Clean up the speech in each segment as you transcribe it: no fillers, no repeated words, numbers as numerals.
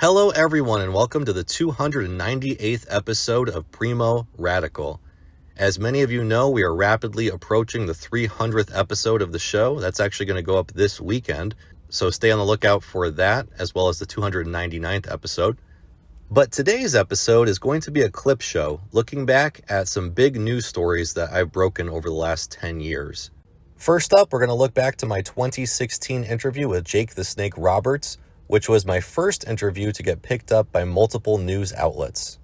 Hello everyone and welcome to the 298th episode of Primo Radical. As many of you know, we are rapidly approaching the 300th episode of the show. That's actually going to go up this weekend, so stay on the lookout for that, as well as the 299th episode. But today's episode is going to be a clip show, looking back at some big news stories that I've broken over the last 10 years. First up, we're going to look back to my 2016 interview with Jake the Snake Roberts, which was my first interview to get picked up by multiple news outlets.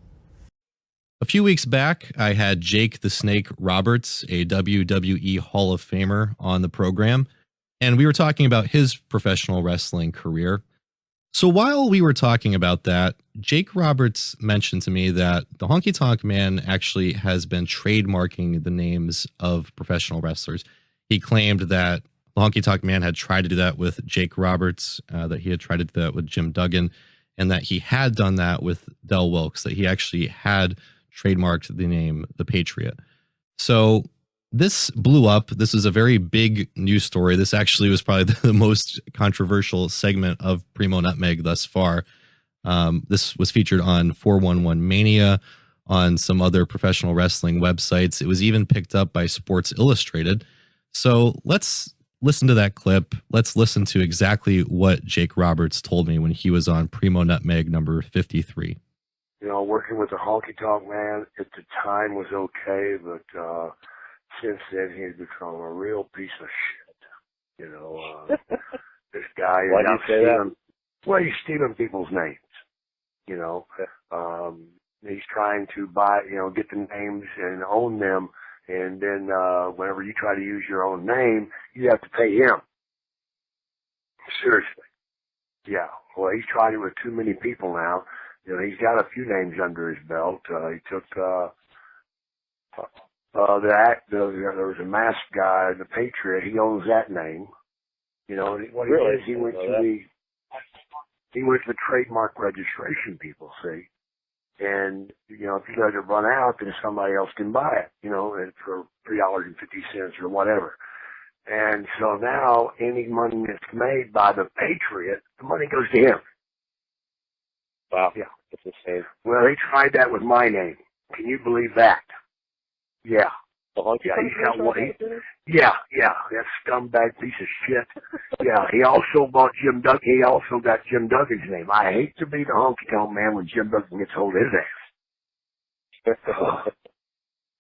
A few weeks back, I had Jake the Snake Roberts, a WWE Hall of Famer, on the program, and we were talking about his professional wrestling career. So while we were talking about that, Jake Roberts mentioned to me that the Honky Tonk Man actually has been trademarking the names of professional wrestlers. He claimed that the Honky Tonk Man had tried to do that with Jake Roberts, that he had tried to do that with Jim Duggan, and that he had done that with Del Wilkes, that he actually had trademarked the name The Patriot. So this blew up. This is a very big news story. This actually was probably the most controversial segment of Primo Nutmeg thus far. This was featured on 411 Mania, on some other professional wrestling websites. It was even picked up by Sports Illustrated. So let's listen to that clip. Let's listen to exactly what Jake Roberts told me when he was on Primo Nutmeg number 53. You know, working with the Honky Tonk Man at the time was okay, but since then he's become a real piece of shit. You know, this guy is out stealing. Well, he's stealing people's names. You know, he's trying to get the names and own them. And then whenever you try to use your own name, you have to pay him. Seriously. Yeah. Well, he's tried it with too many people now. You know, he's got a few names under his belt. He took there was a masked guy, the Patriot. He owns that name. You know, what really? He went to the trademark registration people. See. And, you know, if you let it run out, then somebody else can buy it, you know, for $3.50 or whatever. And so now any money that's made by the Patriot, the money goes to him. Wow. Yeah. That's insane. Well, he tried that with my name. Can you believe that? Yeah. Yeah, he's got one. Yeah, that scumbag piece of shit. Yeah, he also bought Jim Duggan. He also got Jim Duggan's name. I hate to be the Honky Tonk Man when Jim Duggan gets hold of his ass.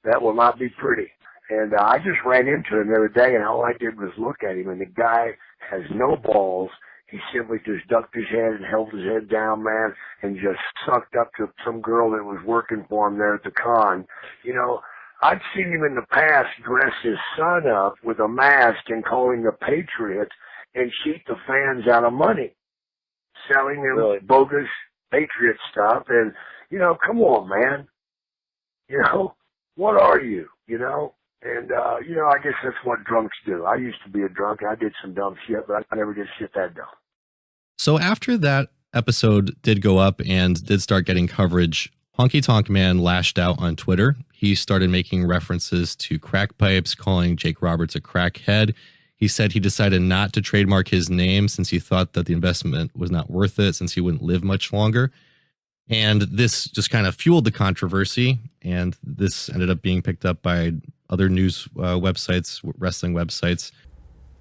That will not be pretty. And I just ran into him the other day, and all I did was look at him, and the guy has no balls. He simply just ducked his head and held his head down, man, and just sucked up to some girl that was working for him there at the con. You know, I've seen him in the past dress his son up with a mask and call him the Patriot and cheat the fans out of money, selling them bogus Patriot stuff. And, you know, come on, man. You know, what are you, you know? And, you know, I guess that's what drunks do. I used to be a drunk. I did some dumb shit, but I never did shit that dumb. So after that episode did go up and did start getting coverage, Honky Tonk Man lashed out on Twitter. He started making references to crack pipes, calling Jake Roberts a crackhead. He said he decided not to trademark his name since he thought that the investment was not worth it, since he wouldn't live much longer. And this just kind of fueled the controversy, and this ended up being picked up by other news websites, wrestling websites.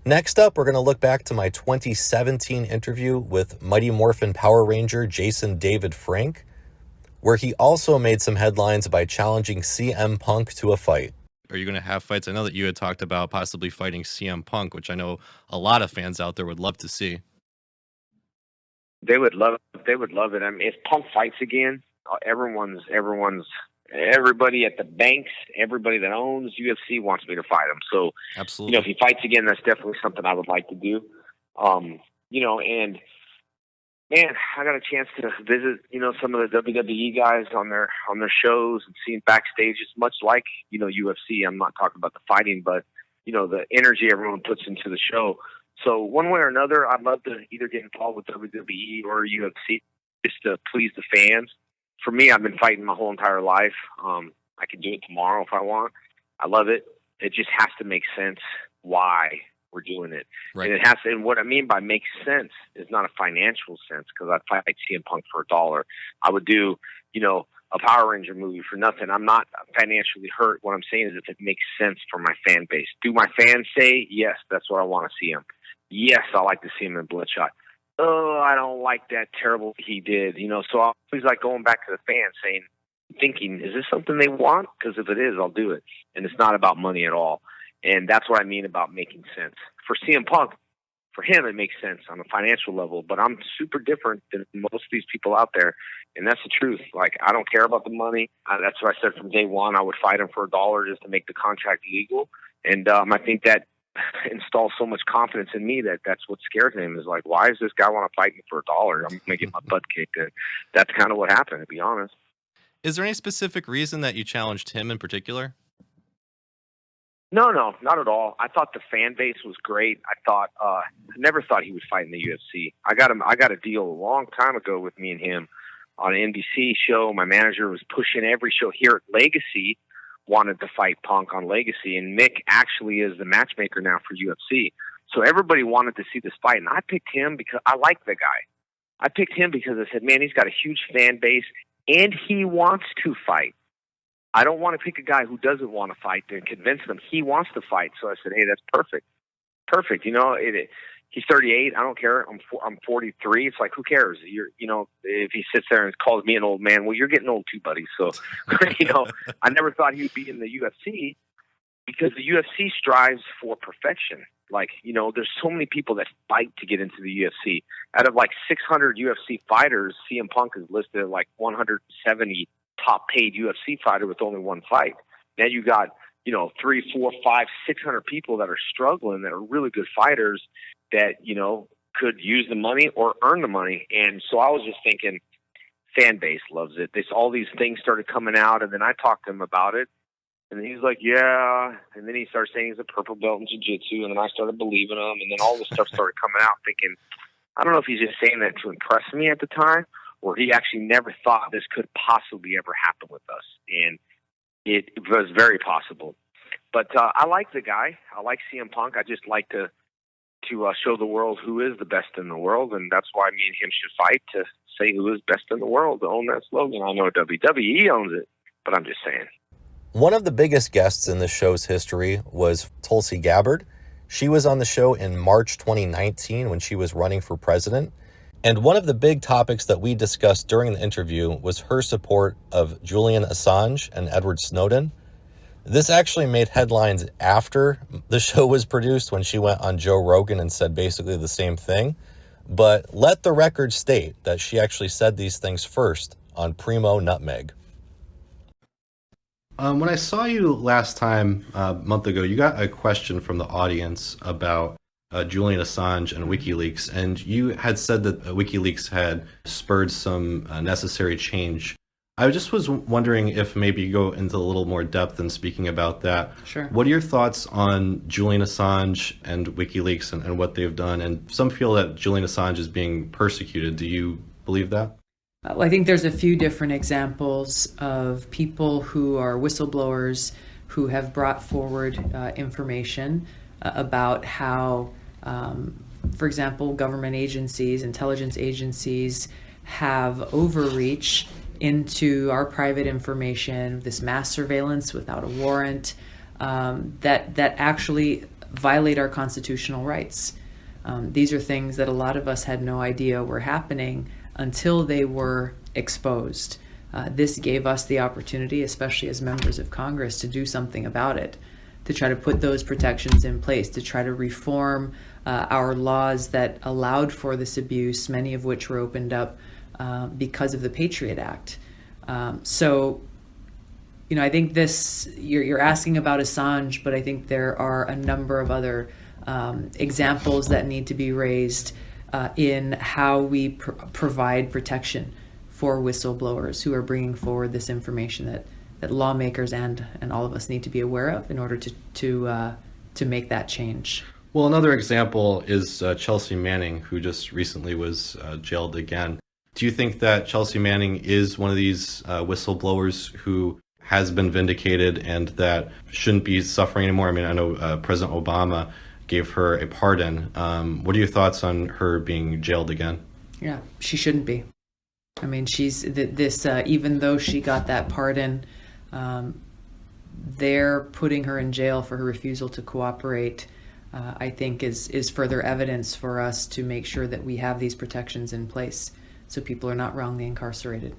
Next up, we're going to look back to my 2017 interview with Mighty Morphin Power Ranger Jason David Frank, where he also made some headlines by challenging CM Punk to a fight. Are you going to have fights? I know that you had talked about possibly fighting CM Punk, which I know a lot of fans out there would love to see. They would love it. I mean, if Punk fights again, everybody at the banks, everybody that owns UFC wants me to fight him. So, absolutely, you know, if he fights again, that's definitely something I would like to do. You know, and man, I got a chance to visit, you know, some of the WWE guys on their shows and seeing backstage. It's much like, you know, UFC. I'm not talking about the fighting, but, you know, the energy everyone puts into the show. So one way or another, I'd love to either get involved with WWE or UFC just to please the fans. For me, I've been fighting my whole entire life. I can do it tomorrow if I want. I love it. It just has to make sense why we're doing it. Right. And it has to, and what I mean by makes sense is not a financial sense, because I'd fight CM Punk for $1. I would do, a Power Ranger movie for nothing. I'm not financially hurt. What I'm saying is if it makes sense for my fan base. Do my fans say, yes, that's what I want to see him? Yes, I like to see him in Bloodshot. Oh, I don't like that terrible he did. So I always like going back to the fans thinking, is this something they want? Because if it is, I'll do it. And it's not about money at all. And that's what I mean about making sense. For CM Punk, for him, it makes sense on a financial level, but I'm super different than most of these people out there. And that's the truth. Like, I don't care about the money. That's what I said from day one. I would fight him for $1 just to make the contract legal. And I think that installs so much confidence in me that that's what scares him, is like, why does this guy want to fight me for $1? I'm going to get my butt kicked. And that's kind of what happened, to be honest. Is there any specific reason that you challenged him in particular? No, not at all. I thought the fan base was great. I never thought he would fight in the UFC. I got a deal a long time ago with me and him on an NBC show. My manager was pushing every show here at Legacy, wanted to fight Punk on Legacy, and Mick actually is the matchmaker now for UFC. So everybody wanted to see this fight, and I picked him because I like the guy. I picked him because I said, man, he's got a huge fan base, and he wants to fight. I don't want to pick a guy who doesn't want to fight and convince them he wants to fight. So I said, hey, that's perfect. Perfect. He's 38. I don't care. I'm 43. It's like, who cares? If he sits there and calls me an old man, well, you're getting old too, buddy. So, I never thought he would be in the UFC, because the UFC strives for perfection. Like, there's so many people that fight to get into the UFC. Out of like 600 UFC fighters, CM Punk is listed at like 170 top paid UFC fighter with only one fight. Now you got, 3, 4, 5, 600 people that are struggling, that are really good fighters that, could use the money or earn the money. And so I was just thinking, fan base loves it. All these things started coming out, and then I talked to him about it, and then he's like, yeah. And then he started saying he's a purple belt in jiu-jitsu, and then I started believing him, and then all this stuff started coming out, thinking, I don't know if he's just saying that to impress me at the time, or he actually never thought this could possibly ever happen with us. And it was very possible. But I like the guy. I like CM Punk. I just like to show the world who is the best in the world, and that's why me and him should fight, to say who is best in the world, to own that slogan. I know WWE owns it, but I'm just saying. One of the biggest guests in the show's history was Tulsi Gabbard. She was on the show in March 2019 when she was running for president. And one of the big topics that we discussed during the interview was her support of Julian Assange and Edward Snowden. This actually made headlines after the show was produced, when she went on Joe Rogan and said basically the same thing. But let the record state that she actually said these things first on Primo Nutmeg. When I saw you last time, a month ago, you got a question from the audience about Julian Assange and WikiLeaks, and you had said that WikiLeaks had spurred some necessary change. I just was wondering if maybe you go into a little more depth in speaking about that. Sure. What are your thoughts on Julian Assange and WikiLeaks and what they've done? And some feel that Julian Assange is being persecuted. Do you believe that? Well, I think there's a few different examples of people who are whistleblowers who have brought forward information about how, for example, government agencies, intelligence agencies have overreach into our private information, this mass surveillance without a warrant, that actually violate our constitutional rights. These are things that a lot of us had no idea were happening until they were exposed. This gave us the opportunity, especially as members of Congress, to do something about it, to try to put those protections in place, to try to reform our laws that allowed for this abuse, many of which were opened up because of the Patriot Act. So, I think you're asking about Assange, but I think there are a number of other examples that need to be raised in how we provide protection for whistleblowers who are bringing forward this information that lawmakers and all of us need to be aware of in order to make that change. Well, another example is Chelsea Manning, who just recently was jailed again. Do you think that Chelsea Manning is one of these whistleblowers who has been vindicated and that shouldn't be suffering anymore? I mean, I know President Obama gave her a pardon. What are your thoughts on her being jailed again? Yeah, she shouldn't be. I mean, even though she got that pardon, they're putting her in jail for her refusal to cooperate, I think is further evidence for us to make sure that we have these protections in place so people are not wrongly incarcerated.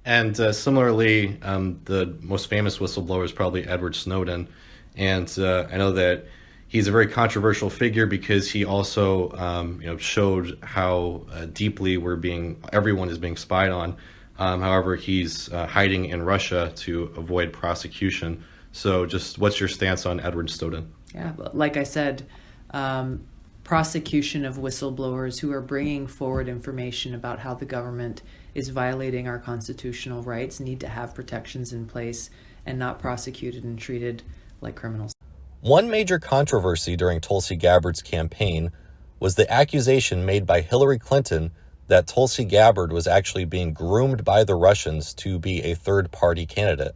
And similarly, the most famous whistleblower is probably Edward Snowden. And I know that he's a very controversial figure because he also showed how deeply everyone is being spied on. However, he's hiding in Russia to avoid prosecution. So just what's your stance on Edward Snowden? Yeah, like I said, prosecution of whistleblowers who are bringing forward information about how the government is violating our constitutional rights need to have protections in place and not prosecuted and treated like criminals. One major controversy during Tulsi Gabbard's campaign was the accusation made by Hillary Clinton that Tulsi Gabbard was actually being groomed by the Russians to be a third-party candidate.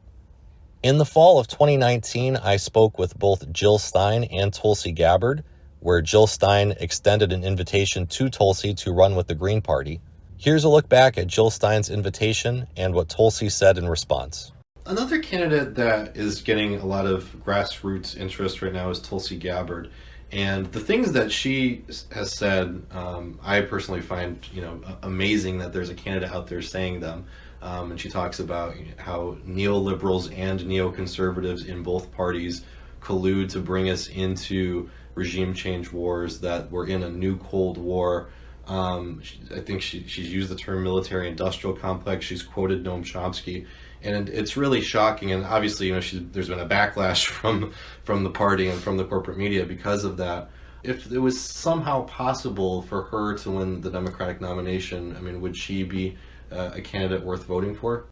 In the fall of 2019, I spoke with both Jill Stein and Tulsi Gabbard, where Jill Stein extended an invitation to Tulsi to run with the Green Party. Here's a look back at Jill Stein's invitation and what Tulsi said in response. Another candidate that is getting a lot of grassroots interest right now is Tulsi Gabbard. And the things that she has said, I personally find, amazing that there's a candidate out there saying them. And she talks about how neoliberals and neoconservatives in both parties collude to bring us into regime change wars, that we're in a new Cold War. I think she's used the term military industrial complex. She's quoted Noam Chomsky. And it's really shocking, and obviously, there's been a backlash from the party and from the corporate media because of that. If it was somehow possible for her to win the Democratic nomination, I mean, would she be a candidate worth voting for?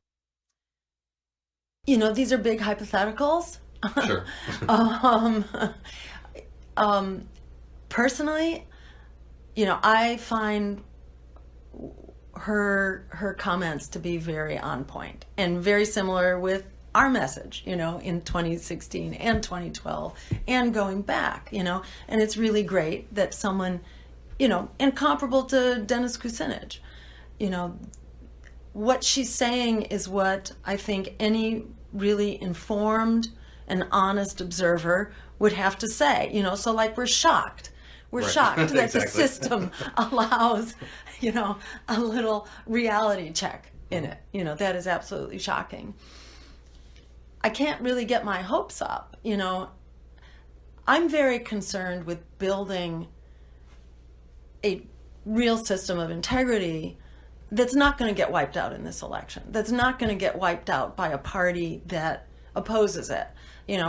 These are big hypotheticals. Sure. Personally, I find her comments to be very on point and very similar with our message, in 2016 and 2012 and going back, and it's really great that someone, and comparable to Dennis Kucinich, what she's saying is what I think any really informed and honest observer would have to say, so like we're shocked. We're right. shocked that Exactly. the system allows, a little reality check in it. That is absolutely shocking. I can't really get my hopes up. I'm very concerned with building a real system of integrity that's not going to get wiped out in this election, that's not going to get wiped out by a party that opposes it,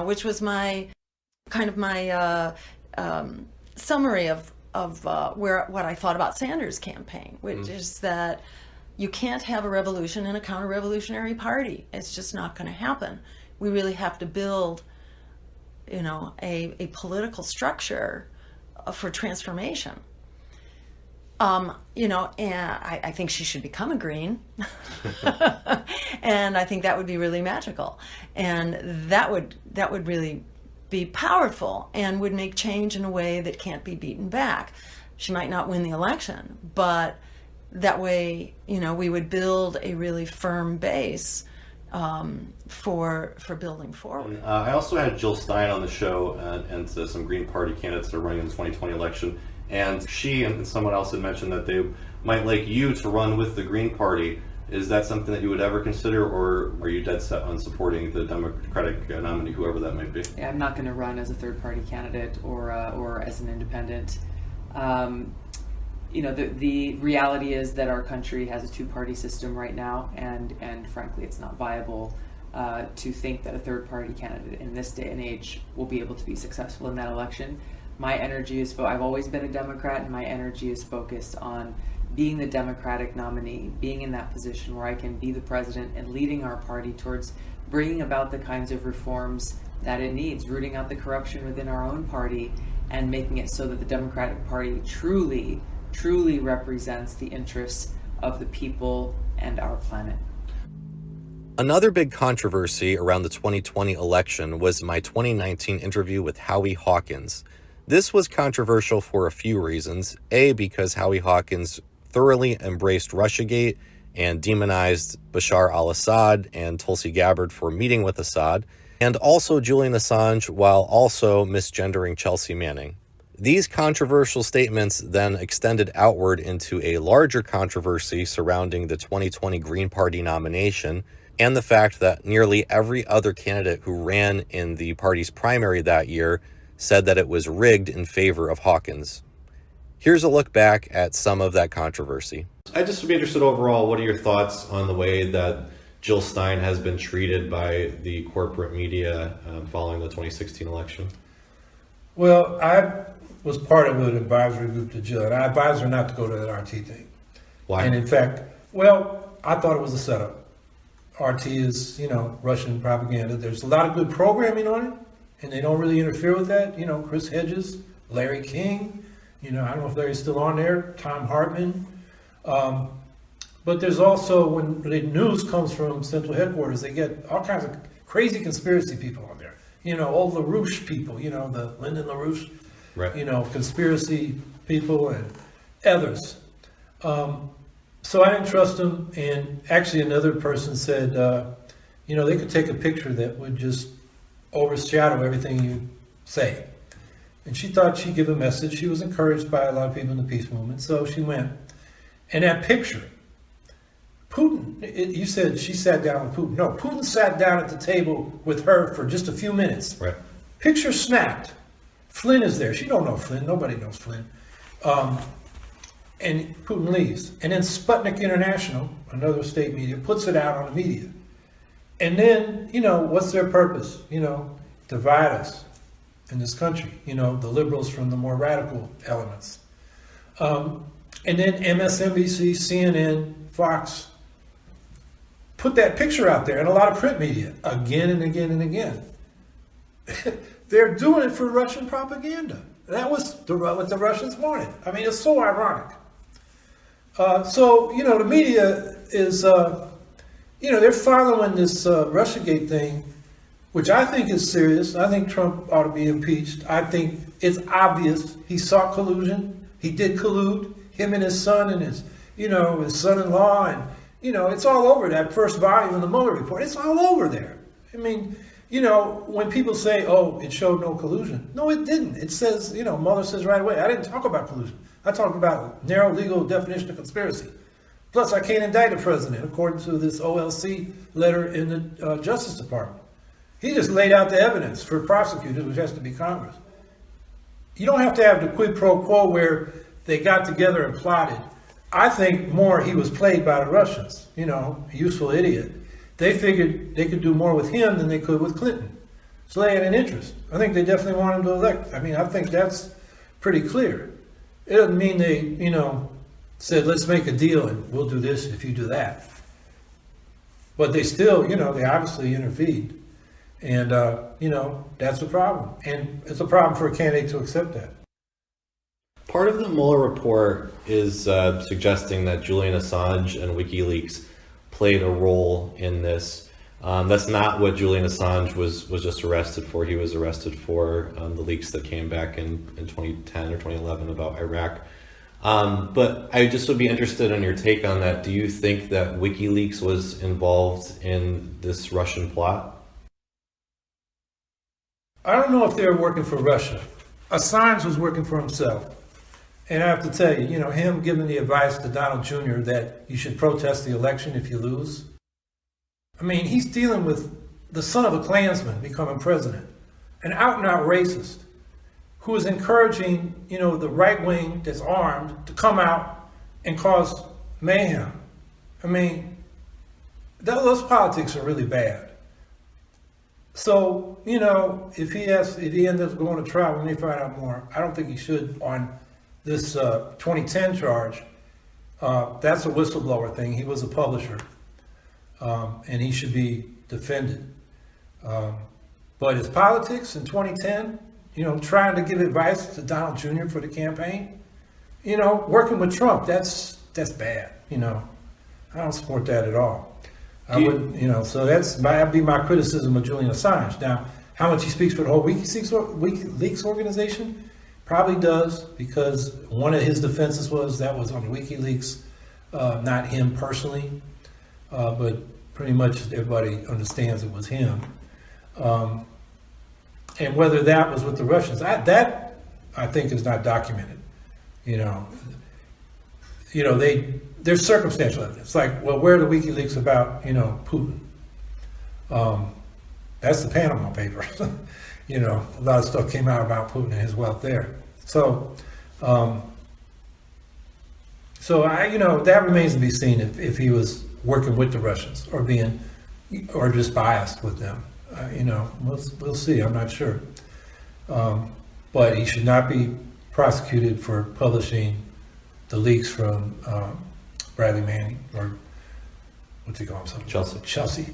which was my summary of what I thought about Sanders' campaign, which is that you can't have a revolution in a counter-revolutionary party. It's just not going to happen. We really have to build, a political structure for transformation. And I think she should become a Green, and I think that would be really magical, and that would really be powerful and would make change in a way that can't be beaten back. She might not win the election, but that way, we would build a really firm base for building forward. I also had Jill Stein on the show and some Green Party candidates that are running in the 2020 election. And she and someone else had mentioned that they might like you to run with the Green Party. Is that something that you would ever consider, or are you dead set on supporting the Democratic nominee, whoever that might be? Yeah, I'm not going to run as a third-party candidate or as an independent. The reality is that our country has a two-party system right now, and frankly, it's not viable to think that a third-party candidate in this day and age will be able to be successful in that election. My energy is I've always been a Democrat, and my energy is focused on being the Democratic nominee, being in that position where I can be the president and leading our party towards bringing about the kinds of reforms that it needs, rooting out the corruption within our own party, and making it so that the Democratic Party truly represents the interests of the people and our planet. Another big controversy around the 2020 election was my 2019 interview with Howie Hawkins. This was controversial for a few reasons. A, because Howie Hawkins thoroughly embraced Russiagate and demonized Bashar al-Assad and Tulsi Gabbard for meeting with Assad, and also Julian Assange while also misgendering Chelsea Manning. These controversial statements then extended outward into a larger controversy surrounding the 2020 Green Party nomination and the fact that nearly every other candidate who ran in the party's primary that year said that it was rigged in favor of Hawkins. Here's a look back at some of that controversy. I just would be interested overall, what are your thoughts on the way that Jill Stein has been treated by the corporate media following the 2016 election? Well, I was part of an advisory group to Jill, and I advised her not to go to that RT thing. Why? And in fact, well, I thought it was a setup. RT is, Russian propaganda. There's a lot of good programming on it, and they don't really interfere with that. Chris Hedges, Larry King, I don't know if Larry's still on there, Tom Hartman. But there's also, when the news comes from central headquarters, they get all kinds of crazy conspiracy people on there. Old LaRouche people, the Lyndon LaRouche, right. Conspiracy people and others. So I didn't trust them. And actually another person said, they could take a picture that would just overshadow everything you say. And she thought she'd give a message. She was encouraged by a lot of people in the peace movement. So she went. And that picture, Putin, you said she sat down with Putin. No, Putin sat down at the table with her for just a few minutes. Right. Picture snapped. Flynn is there. She don't know Flynn. Nobody knows Flynn. And Putin leaves. And then Sputnik International, another state media, puts it out on the media. And then, what's their purpose? Divide us in this country. The liberals from the more radical elements. And then MSNBC, CNN, Fox put that picture out there, and a lot of print media, again and again and again. They're doing it for Russian propaganda. That was what the Russians wanted. I mean, it's so ironic. So, the media is, they're following this Russiagate thing, which I think is serious. I think Trump ought to be impeached. I think it's obvious he saw collusion. He did collude, him and his son and his son-in-law. And, it's all over that first volume of the Mueller report. It's all over there. I mean, when people say, oh, it showed no collusion. No, it didn't. It says, Mueller says right away, I didn't talk about collusion. I talked about narrow legal definition of conspiracy. Plus, I can't indict a president, according to this OLC letter in the Justice Department. He just laid out the evidence for prosecutors, which has to be Congress. You don't have to have the quid pro quo where they got together and plotted. I think more he was played by the Russians, useful idiot. They figured they could do more with him than they could with Clinton. So they had an interest. I think they definitely want him to elect. I mean, I think that's pretty clear. It doesn't mean they, said, let's make a deal and we'll do this if you do that. But they still, they obviously intervened. And, that's a problem. And it's a problem for a candidate to accept that. Part of the Mueller report is suggesting that Julian Assange and WikiLeaks played a role in this. That's not what Julian Assange was just arrested for. He was arrested for the leaks that came back in 2010 or 2011 about Iraq. But I just would be interested in your take on that. Do you think that WikiLeaks was involved in this Russian plot? I don't know if they were working for Russia. Assange was working for himself. And I have to tell you, him giving the advice to Donald Jr. that you should protest the election if you lose. I mean, he's dealing with the son of a Klansman becoming president, an out-and-out racist who is encouraging, the right wing that's armed to come out and cause mayhem. I mean, those politics are really bad. So, if he ends up going to trial, we may find out more. I don't think he should on this 2010 charge. That's a whistleblower thing. He was a publisher, and he should be defended. But his politics in 2010, trying to give advice to Donald Jr. for the campaign, working with Trump, that's bad. I don't support that at all. I wouldn't, so that'd be my criticism of Julian Assange. Now, how much he speaks for the whole WikiLeaks organization, Probably does, because one of his defenses was that was on WikiLeaks, not him personally, but pretty much everybody understands it was him. And whether that was with the Russians, that I think is not documented. There's circumstantial evidence. Like, well, where are the WikiLeaks about, Putin? That's the Panama Papers. A lot of stuff came out about Putin and his wealth there. So that remains to be seen if he was working with the Russians or just biased with them. We'll see. I'm not sure. But he should not be prosecuted for publishing the leaks from Bradley Manning, or what's he call himself? Chelsea.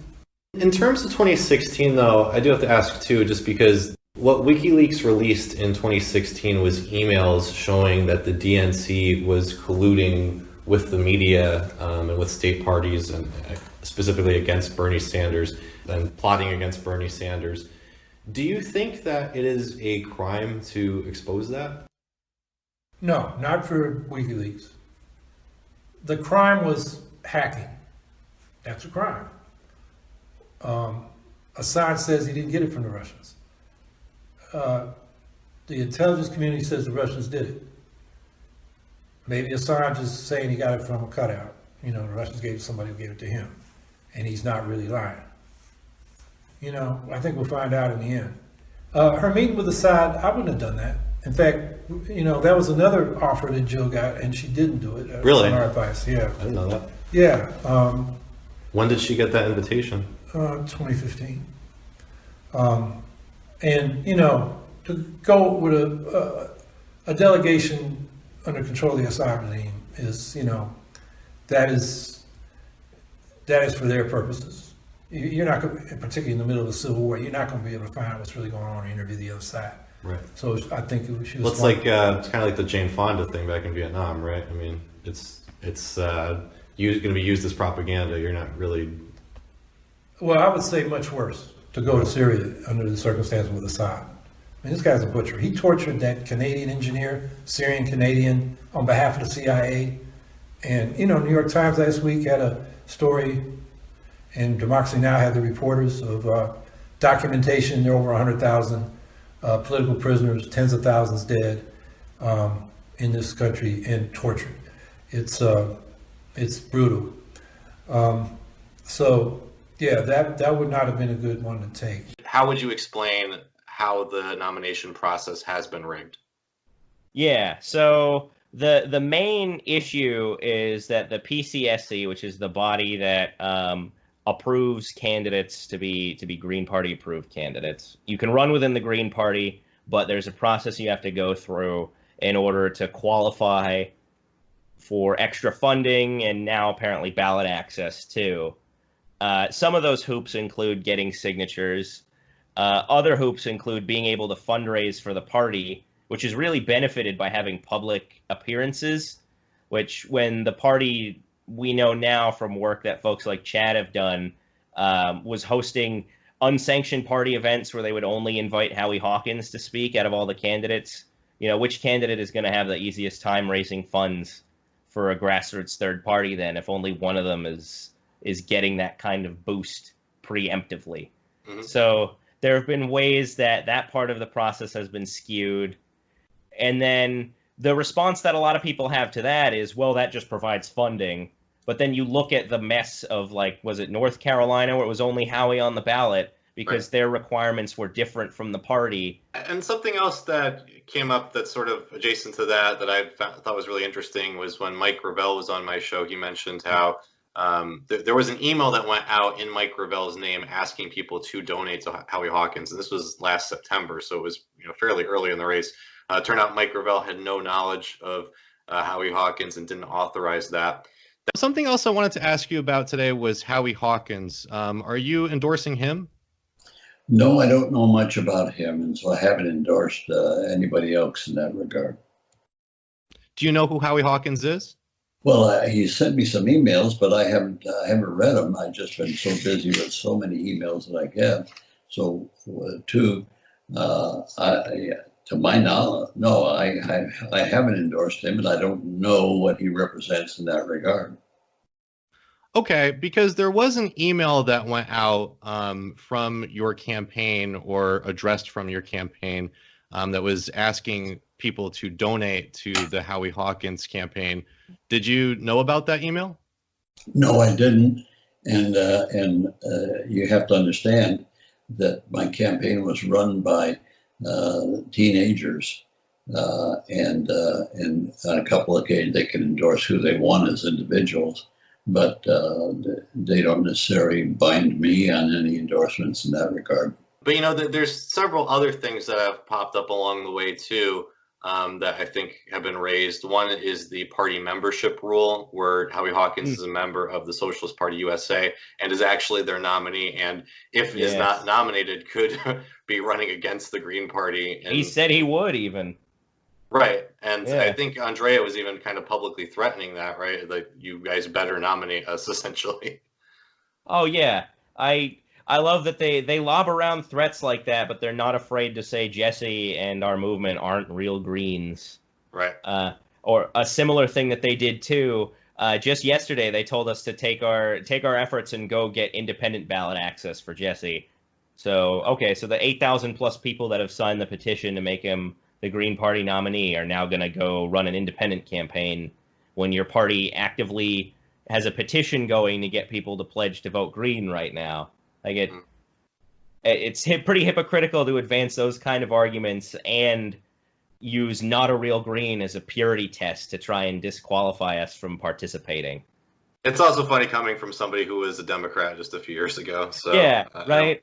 In terms of 2016, though, I do have to ask, too, just because what WikiLeaks released in 2016 was emails showing that the DNC was colluding with the media and with state parties, and specifically against Bernie Sanders, and plotting against Bernie Sanders. Do you think that it is a crime to expose that? No, not for WikiLeaks. The crime was hacking. That's a crime. Assad says he didn't get it from the Russians. The intelligence community says the Russians did it. Maybe Assange is saying he got it from a cutout. The Russians gave it to somebody who gave it to him, and he's not really lying. I think we'll find out in the end. Her meeting with Assad, I wouldn't have done that. In fact, that was another offer that Jill got, and she didn't do it. Really? On our advice, yeah. I didn't know that. Yeah. When did she get that invitation? 2015. To go with a delegation under control of the Assad regime is, that is for their purposes. You're not going, particularly in the middle of a civil war, you're not going to be able to find out what's really going on and interview the other side. Right. So I think she was. Well, it's like it's kind of like the Jane Fonda thing back in Vietnam, right? I mean, it's going to be used as propaganda. You're not really. Well, I would say much worse to go to Syria under the circumstances with Assad. I mean, this guy's a butcher. He tortured that Canadian engineer, Syrian Canadian, on behalf of the CIA. And New York Times last week had a story, and Democracy Now! Had the reporters of documentation. There are over 100,000 political prisoners, tens of thousands dead in this country and tortured. It's brutal. That would not have been a good one to take. How would you explain how the nomination process has been rigged? Yeah, so the main issue is that the PCSC, which is the body that approves candidates to be Green Party approved candidates. You can run within the Green Party, but there's a process you have to go through in order to qualify for extra funding and now apparently ballot access too. Some of those hoops include getting signatures. Other hoops include being able to fundraise for the party, which is really benefited by having public appearances, which when the party, we know now from work that folks like Chad have done, was hosting unsanctioned party events where they would only invite Howie Hawkins to speak out of all the candidates. Which candidate is going to have the easiest time raising funds for a grassroots third party then if only one of them is getting that kind of boost preemptively? Mm-hmm. So there have been ways that part of the process has been skewed. And then the response that a lot of people have to that is, well, that just provides funding. But then you look at the mess of, like, was it North Carolina where it was only Howie on the ballot because their requirements were different from the party. And something else that came up that's sort of adjacent to that I thought was really interesting was when Mike Gravel was on my show, he mentioned how there was an email that went out in Mike Gravel's name asking people to donate to Howie Hawkins. And this was last September, so it was fairly early in the race. Turned out Mike Gravel had no knowledge of Howie Hawkins and didn't authorize that. Something else I wanted to ask you about today was Howie Hawkins. Are you endorsing him? No, I don't know much about him, and so I haven't endorsed anybody else in that regard. Do you know who Howie Hawkins is? Well, he sent me some emails, but I haven't read them. I've just been so busy with so many emails that I get. So, To my knowledge, no, I haven't endorsed him, and I don't know what he represents in that regard. Okay, because there was an email that went out from your campaign or addressed from your campaign that was asking people to donate to the Howie Hawkins campaign. Did you know about that email? No, I didn't, and you have to understand that my campaign was run by teenagers, and on a couple of occasions they can endorse who they want as individuals, but they don't necessarily bind me on any endorsements in that regard. But there's several other things that have popped up along the way too, that I think have been raised. One is the party membership rule, where Howie Hawkins is a member of the Socialist Party USA and is actually their nominee, and if is not nominated, could be running against the Green Party. And, he said he would even. Right, and I think Andrea was even kind of publicly threatening that, right? Like, you guys better nominate us, essentially. Oh yeah, I love that they lob around threats like that, but they're not afraid to say Jesse and our movement aren't real Greens. Right. Or a similar thing that they did too. Just yesterday, they told us to take our efforts and go get independent ballot access for Jesse. So the 8,000 plus people that have signed the petition to make him the Green Party nominee are now going to go run an independent campaign when your party actively has a petition going to get people to pledge to vote Green right now. Like it's pretty hypocritical to advance those kind of arguments and use not a real Green as a purity test to try and disqualify us from participating. It's also funny coming from somebody who was a Democrat just a few years ago. So yeah, right.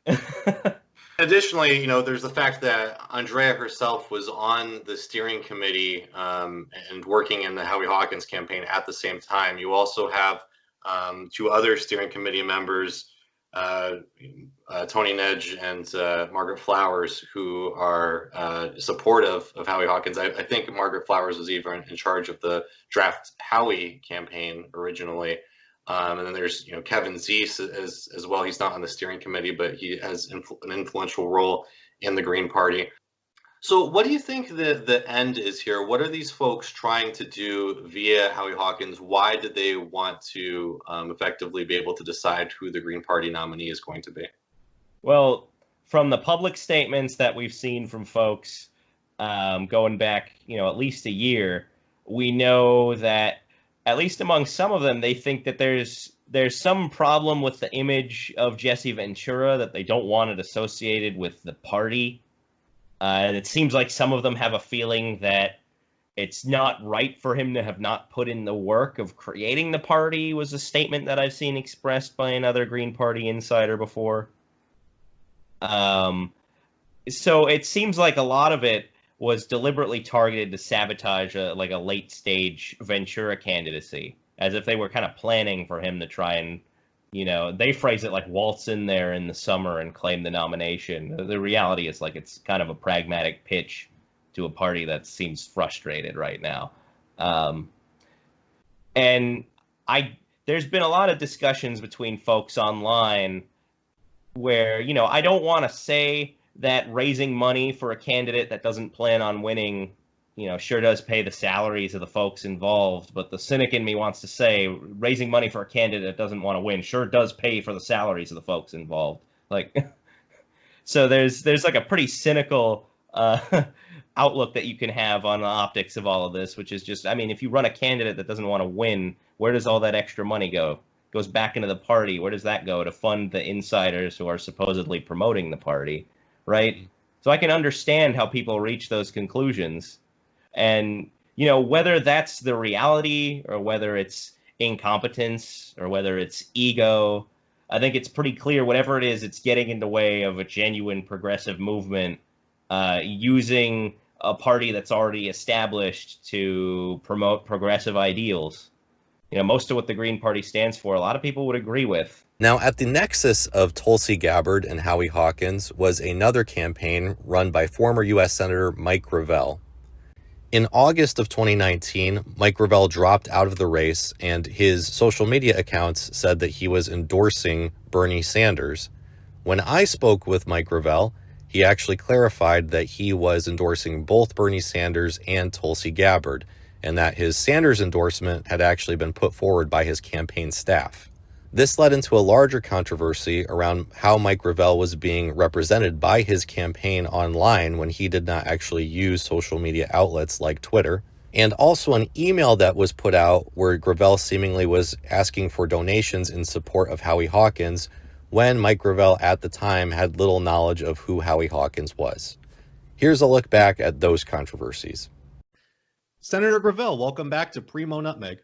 Additionally, there's the fact that Andrea herself was on the steering committee and working in the Howie Hawkins campaign at the same time. You also have two other steering committee members, Tony Nedge and Margaret Flowers, who are supportive of Howie Hawkins. I think Margaret Flowers was even in charge of the Draft Howie campaign originally. And then there's Kevin Zeese as well. He's not on the steering committee, but he has an influential role in the Green Party. So what do you think the end is here? What are these folks trying to do via Howie Hawkins? Why did they want to effectively be able to decide who the Green Party nominee is going to be? Well, from the public statements that we've seen from folks going back, at least a year, we know that at least among some of them, they think that there's some problem with the image of Jesse Ventura, that they don't want it associated with the party. And it seems like some of them have a feeling that it's not right for him to have not put in the work of creating the party, was a statement that I've seen expressed by another Green Party insider before. So it seems like a lot of it was deliberately targeted to sabotage a late-stage Ventura candidacy, as if they were kind of planning for him to try and, they phrase it like waltz in there in the summer and claim the nomination. The reality is it's kind of a pragmatic pitch to a party that seems frustrated right now. And there's been a lot of discussions between folks online where, I don't want to say that raising money for a candidate that doesn't plan on winning, sure does pay the salaries of the folks involved. But the cynic in me wants to say raising money for a candidate that doesn't want to win sure does pay for the salaries of the folks involved. So there's a pretty cynical outlook that you can have on the optics of all of this, which is just, if you run a candidate that doesn't want to win, where does all that extra money go? It goes back into the party. Where does that go? To fund the insiders who are supposedly promoting the party. Right? So I can understand how people reach those conclusions. And, whether that's the reality or whether it's incompetence or whether it's ego, I think it's pretty clear whatever it is, it's getting in the way of a genuine progressive movement, using a party that's already established to promote progressive ideals. Most of what the Green Party stands for, a lot of people would agree with. Now, at the nexus of Tulsi Gabbard and Howie Hawkins was another campaign run by former U.S. Senator Mike Gravel. In August of 2019, Mike Gravel dropped out of the race, and his social media accounts said that he was endorsing Bernie Sanders. When I spoke with Mike Gravel, He actually clarified that he was endorsing both Bernie Sanders and Tulsi Gabbard, and that his Sanders endorsement had actually been put forward by his campaign staff. This led into a larger controversy around how Mike Gravel was being represented by his campaign online when he did not actually use social media outlets like Twitter, and also an email that was put out where Gravel seemingly was asking for donations in support of Howie Hawkins when Mike Gravel at the time had little knowledge of who Howie Hawkins was. Here's a look back at those controversies. Senator Gravel, welcome back to Primo Nutmeg.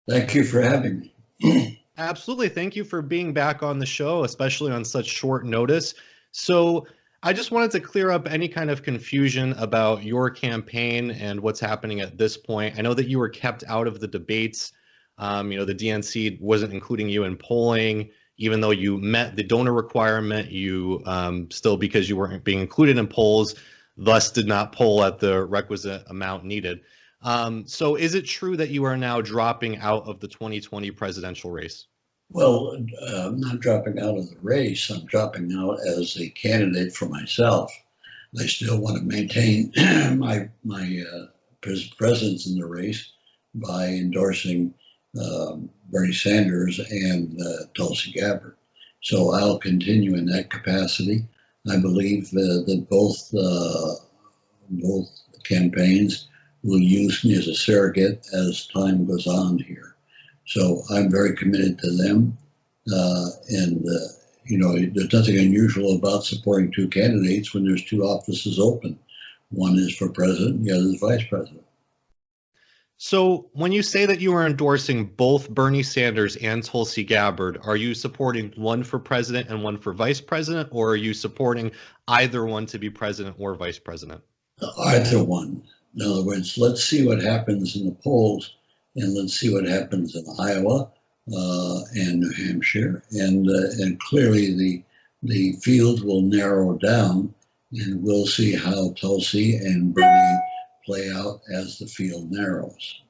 Thank you for having me. Absolutely. Thank you for being back on the show, especially on such short notice. So I just wanted to clear up any kind of confusion about your campaign and what's happening at this point. I know that you were kept out of the debates. The DNC wasn't including you in polling, even though you met the donor requirement. You still, because you weren't being included in polls, thus did not poll at the requisite amount needed. So is it true that you are now dropping out of the 2020 presidential race? Well, I'm not dropping out of the race. I'm dropping out as a candidate for myself. I still want to maintain my presence in the race by endorsing Bernie Sanders and Tulsi Gabbard. So I'll continue in that capacity. I believe that both campaigns will use me as a surrogate as time goes on here. So I'm very committed to them. There's nothing unusual about supporting two candidates when there's two offices open. One is for president, the other is vice president. So when you say that you are endorsing both Bernie Sanders and Tulsi Gabbard, are you supporting one for president and one for vice president, or are you supporting either one to be president or vice president? Either one. In other words, let's see what happens in the polls, and let's see what happens in Iowa and New Hampshire, and clearly the field will narrow down, and we'll see how Tulsi and Bernie play out as the field narrows.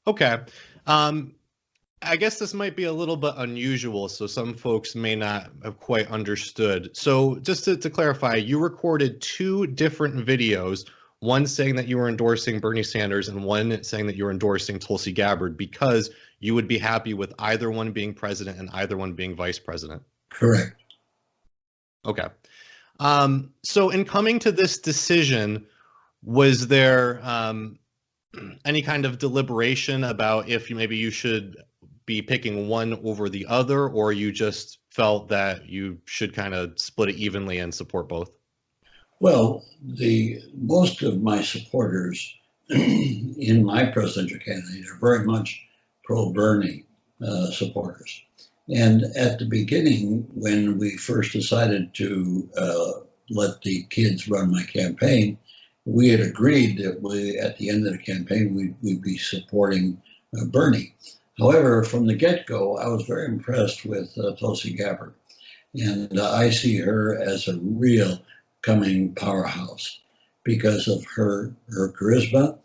Okay. I guess this might be a little bit unusual, so some folks may not have quite understood. So just to clarify, you recorded two different videos, one saying that you were endorsing Bernie Sanders and one saying that you were endorsing Tulsi Gabbard because you would be happy with either one being president and either one being vice president. Correct. Okay. So in coming to this decision, was there any kind of deliberation about if maybe you should be picking one over the other, or you just felt that you should kind of split it evenly and support both? Well, most of my supporters in my presidential candidate are very much pro-Bernie supporters. And at the beginning, when we first decided to let the kids run my campaign, we had agreed that at the end of the campaign, we'd be supporting Bernie. However, from the get-go, I was very impressed with Tulsi Gabbard. And I see her as a real coming powerhouse because of her charisma,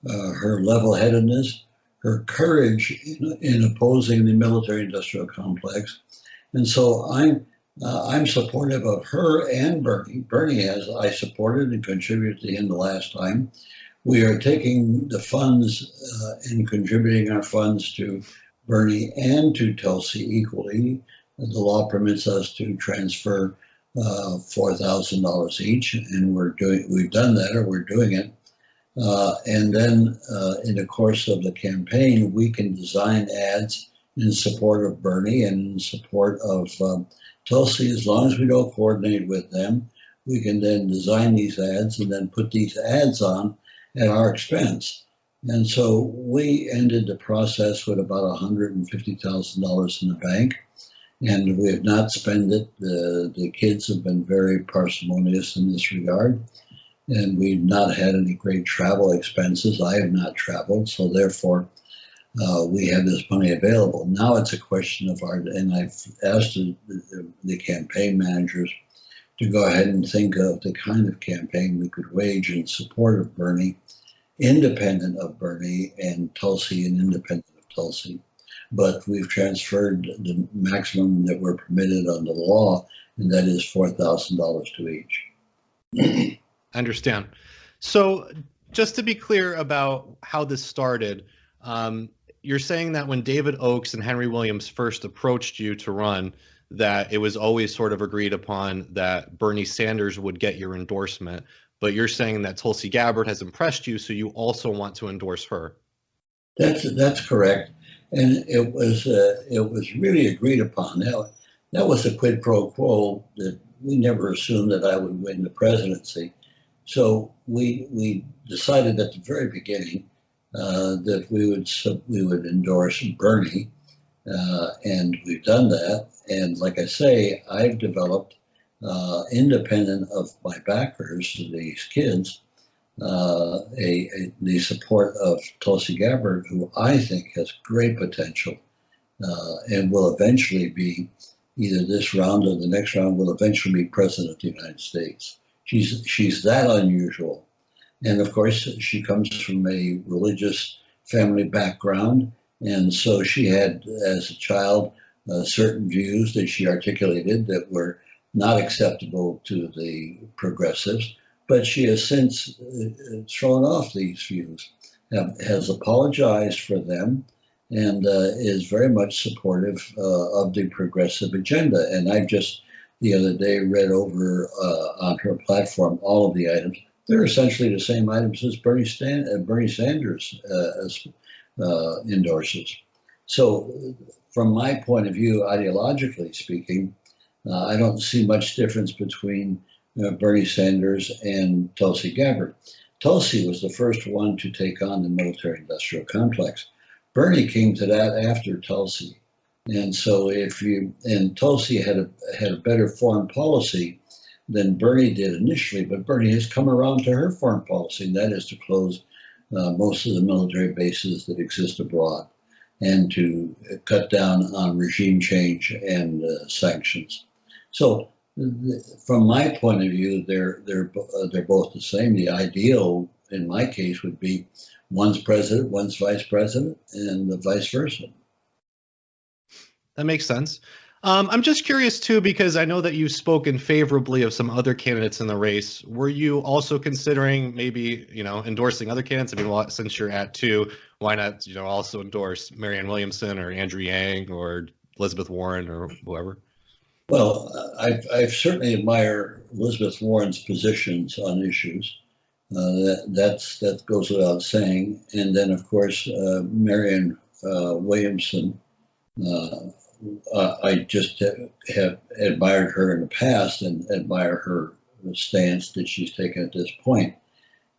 her level-headedness, her courage in opposing the military-industrial complex. And so I'm supportive of her and Bernie. Bernie I supported and contributed to him the last time. We are taking the funds and contributing our funds to Bernie and to Tulsi equally. The law permits us to transfer $4,000 each, and we've done that, or we're doing it. And then in the course of the campaign, we can design ads in support of Bernie and in support of Tulsi. As long as we don't coordinate with them, we can then design these ads and then put these ads on at our expense. And so we ended the process with about $150,000 in the bank, and we have not spent it. The kids have been very parsimonious in this regard, and we've not had any great travel expenses. I have not traveled, so therefore we have this money available. Now it's a question of and I've asked the campaign managers to go ahead and think of the kind of campaign we could wage in support of Bernie, independent of Bernie, and Tulsi and independent of Tulsi. but we've transferred the maximum that we're permitted under the law, and that is $4,000 to each. I understand. So just to be clear about how this started, you're saying that when David Oakes and Henry Williams first approached you to run, that it was always sort of agreed upon that Bernie Sanders would get your endorsement, but you're saying that Tulsi Gabbard has impressed you, so you also want to endorse her. That's correct, and it was really agreed upon. Now, that was a quid pro quo that we never assumed that I would win the presidency. So we decided at the very beginning that we would endorse Bernie, and we've done that. And like I say, I've developed, independent of my backers, these kids, the support of Tulsi Gabbard, who I think has great potential, and will eventually be, either this round or the next round, will eventually be president of the United States. She's that unusual. And of course, she comes from a religious family background. And so she had, as a child, certain views that she articulated that were not acceptable to the progressives. But she has since thrown off these views, has apologized for them, and is very much supportive of the progressive agenda. And I just the other day read over on her platform all of the items. They're essentially the same items as Bernie Sanders endorses. So from my point of view, ideologically speaking, I don't see much difference between Bernie Sanders and Tulsi Gabbard. Tulsi was the first one to take on the military-industrial complex. Bernie came to that after Tulsi. And so Tulsi had a better foreign policy than Bernie did initially, but Bernie has come around to her foreign policy, and that is to close most of the military bases that exist abroad and to cut down on regime change and sanctions. So from my point of view, they're both the same. The ideal, in my case, would be one's president, one's vice president, and the vice versa. That makes sense. I'm just curious, too, because I know that you've spoken favorably of some other candidates in the race. Were you also considering maybe, endorsing other candidates? I mean, well, since you're at 2, why not, also endorse Marianne Williamson or Andrew Yang or Elizabeth Warren or whoever? Well, I certainly admire Elizabeth Warren's positions on issues. That goes without saying. And then, of course, Marianne Williamson. I just have admired her in the past and admire her stance that she's taken at this point.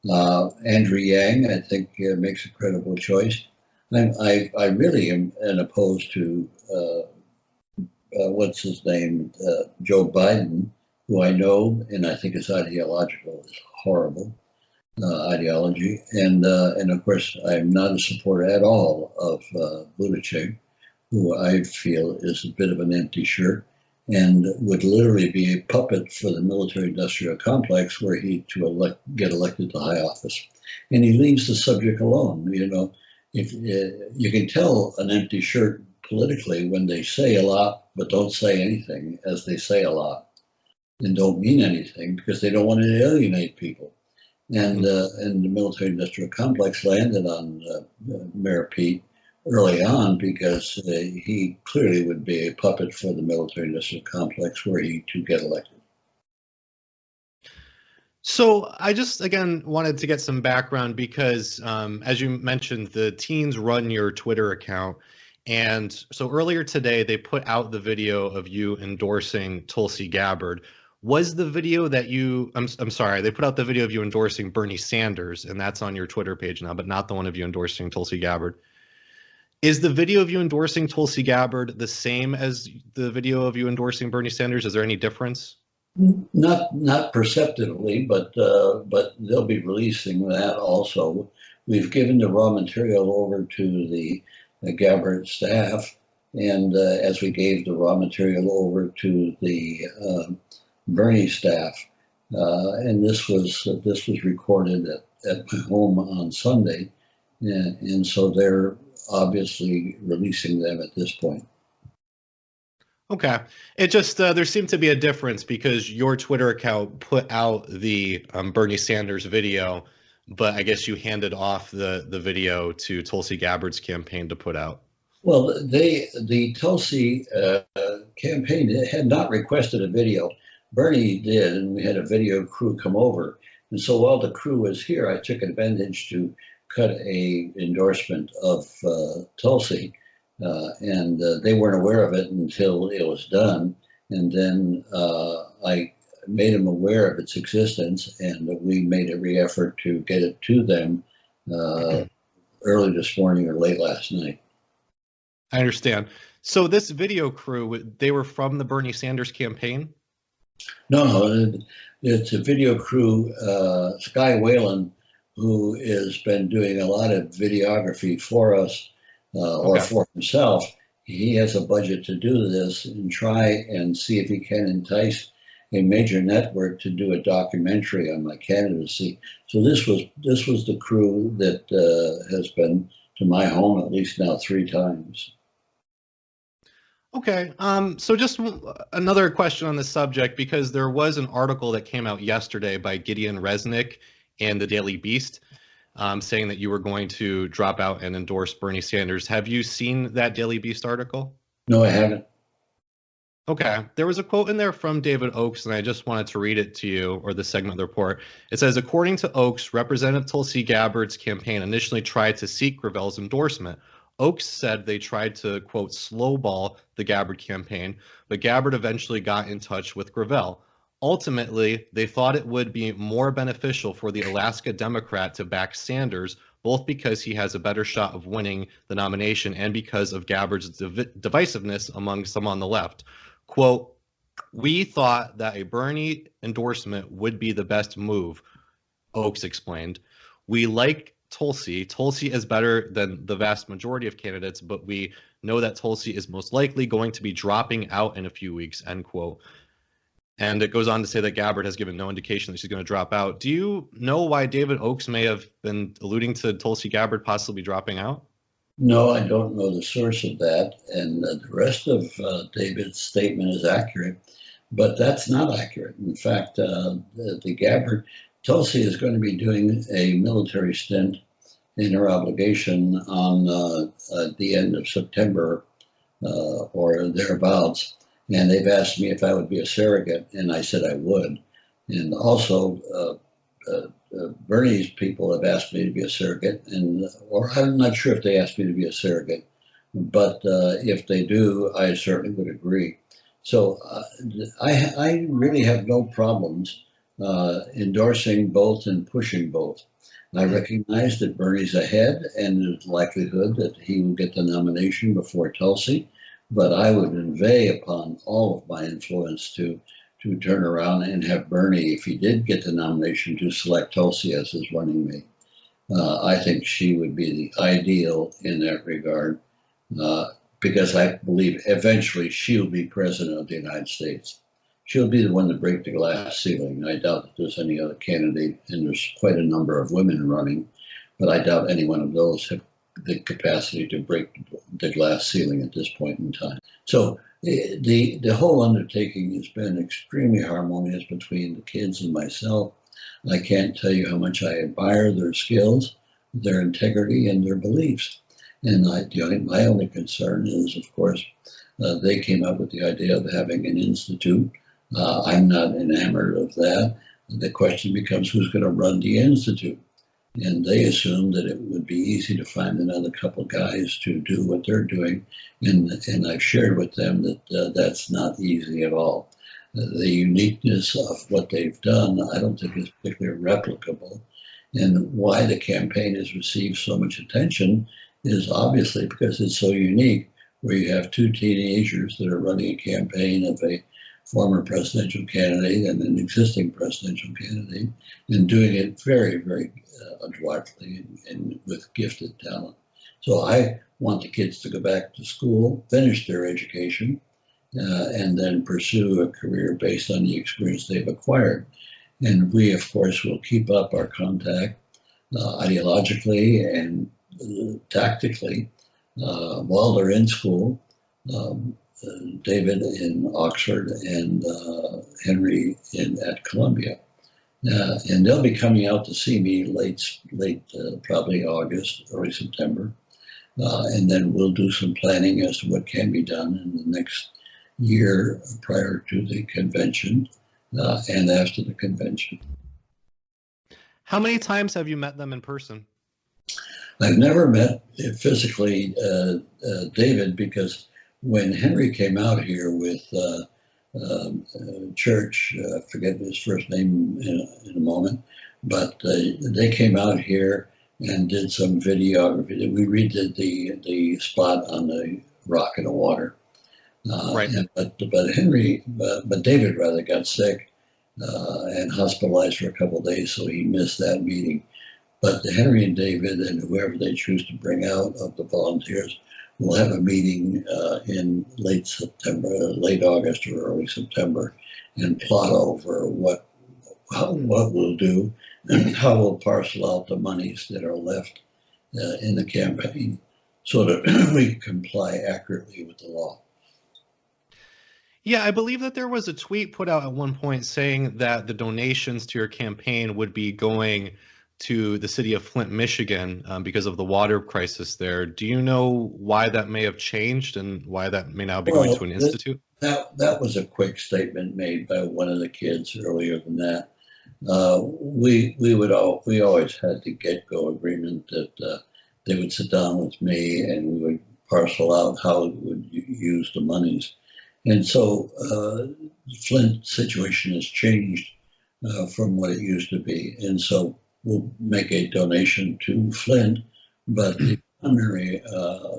Andrew Yang, I think, makes a credible choice. I really am opposed to what's his name, Joe Biden, who I know and I think is ideological, is horrible ideology, and of course I'm not a supporter at all of Buttigieg, who I feel is a bit of an empty shirt and would literally be a puppet for the military-industrial complex were he to get elected to high office. And he leaves the subject alone. If you can tell an empty shirt politically when they say a lot but don't say anything, as they say a lot and don't mean anything because they don't want to alienate people. And the military-industrial complex landed on Mayor Pete early on because he clearly would be a puppet for the military-industrial complex were he to get elected. So I just, again, wanted to get some background because, as you mentioned, the teens run your Twitter account. And so earlier today, they put out the video of you endorsing Tulsi Gabbard. Was the video that I'm sorry, they put out the video of you endorsing Bernie Sanders, and that's on your Twitter page now, but not the one of you endorsing Tulsi Gabbard. Is the video of you endorsing Tulsi Gabbard the same as the video of you endorsing Bernie Sanders? Is there any difference? Not perceptively, but they'll be releasing that also. We've given the raw material over to the Gabbard staff, and as we gave the raw material over to the Bernie staff, and this was recorded at my home on Sunday, and so they're obviously releasing them at this point. Okay. It just, there seemed to be a difference because your Twitter account put out the Bernie Sanders video, but I guess you handed off the video to Tulsi Gabbard's campaign to put out. Well, the Tulsi campaign had not requested a video. Bernie did, and we had a video crew come over. And so while the crew was here, I took advantage to cut a endorsement of Tulsi. And they weren't aware of it until it was done. And then I made them aware of its existence, and we made every effort to get it to them early this morning or late last night. I understand. So this video crew, they were from the Bernie Sanders campaign? No, it's a video crew. Sky Whalen, who has been doing a lot of videography for us, or for himself, he has a budget to do this and try and see if he can entice a major network to do a documentary on my candidacy. So this was the crew that has been to my home at least now 3 times. Okay. So just another question on this subject, because there was an article that came out yesterday by Gideon Resnick and the Daily Beast, saying that you were going to drop out and endorse Bernie Sanders. Have you seen that Daily Beast article? No, I haven't. Okay. There was a quote in there from David Oakes, and I just wanted to read it to you, or the segment of the report. It says, according to Oakes, Representative Tulsi Gabbard's campaign initially tried to seek Gravel's endorsement. Oakes said they tried to, quote, slowball the Gabbard campaign, but Gabbard eventually got in touch with Gravel. Ultimately, they thought it would be more beneficial for the Alaska Democrat to back Sanders, both because he has a better shot of winning the nomination and because of Gabbard's divisiveness among some on the left. Quote, we thought that a Bernie endorsement would be the best move, Oakes explained. We like Tulsi. Tulsi is better than the vast majority of candidates, but we know that Tulsi is most likely going to be dropping out in a few weeks, end quote. And it goes on to say that Gabbard has given no indication that she's going to drop out. Do you know why David Oakes may have been alluding to Tulsi Gabbard possibly dropping out? No, I don't know the source of that. And the rest of David's statement is accurate, but that's not accurate. In fact, the Gabbard, Tulsi is going to be doing a military stint in her obligation on the end of September or thereabouts. And they've asked me if I would be a surrogate, and I said I would. And also, Bernie's people have asked me to be a surrogate, or I'm not sure if they asked me to be a surrogate, but if they do, I certainly would agree. So I really have no problems endorsing both and pushing both. I recognize that Bernie's ahead, and there's likelihood that he will get the nomination before Tulsi. But I would inveigh upon all of my influence to turn around and have Bernie, if he did get the nomination, to select Tulsi as his running mate. I think she would be the ideal in that regard, because I believe eventually she'll be president of the United States. She'll be the one to break the glass ceiling. I doubt that there's any other candidate, and there's quite a number of women running, but I doubt any one of those have the capacity to break the glass ceiling at this point in time. So the whole undertaking has been extremely harmonious between the kids and myself. I can't tell you how much I admire their skills, their integrity, and their beliefs. And my only concern is, of course, they came up with the idea of having an institute. I'm not enamored of that. The question becomes who's going to run the institute. And they assumed that it would be easy to find another couple guys to do what they're doing. And I've shared with them that that's not easy at all. The uniqueness of what they've done, I don't think is particularly replicable. And why the campaign has received so much attention is obviously because it's so unique, where you have 2 teenagers that are running a campaign of a former presidential candidate and an existing presidential candidate, and doing it very, very adroitly and with gifted talent. So I want the kids to go back to school, finish their education, and then pursue a career based on the experience they've acquired. And we, of course, will keep up our contact ideologically and tactically while they're in school. David in Oxford and Henry at Columbia. And they'll be coming out to see me late probably August, early September. And then we'll do some planning as to what can be done in the next year prior to the convention and after the convention. How many times have you met them in person? I've never met physically David, because when Henry came out here with Church, I forget his first name in a moment, but they came out here and did some videography. We redid the spot on the rock in the water. Right. But David rather got sick and hospitalized for a couple of days, so he missed that meeting. But Henry and David and whoever they choose to bring out of the volunteers will have a meeting in late September, late August or early September, and plot over what we'll do and how we'll parcel out the monies that are left in the campaign so that we comply accurately with the law. Yeah, I believe that there was a tweet put out at one point saying that the donations to your campaign would be going to the city of Flint, Michigan, because of the water crisis there. Do you know why that may have changed and why that may now be going to an institute? That was a quick statement made by one of the kids earlier than that. We always had the get-go agreement that they would sit down with me and we would parcel out how we would use the monies. And so Flint situation has changed from what it used to be. And so we'll make a donation to Flint, but the primary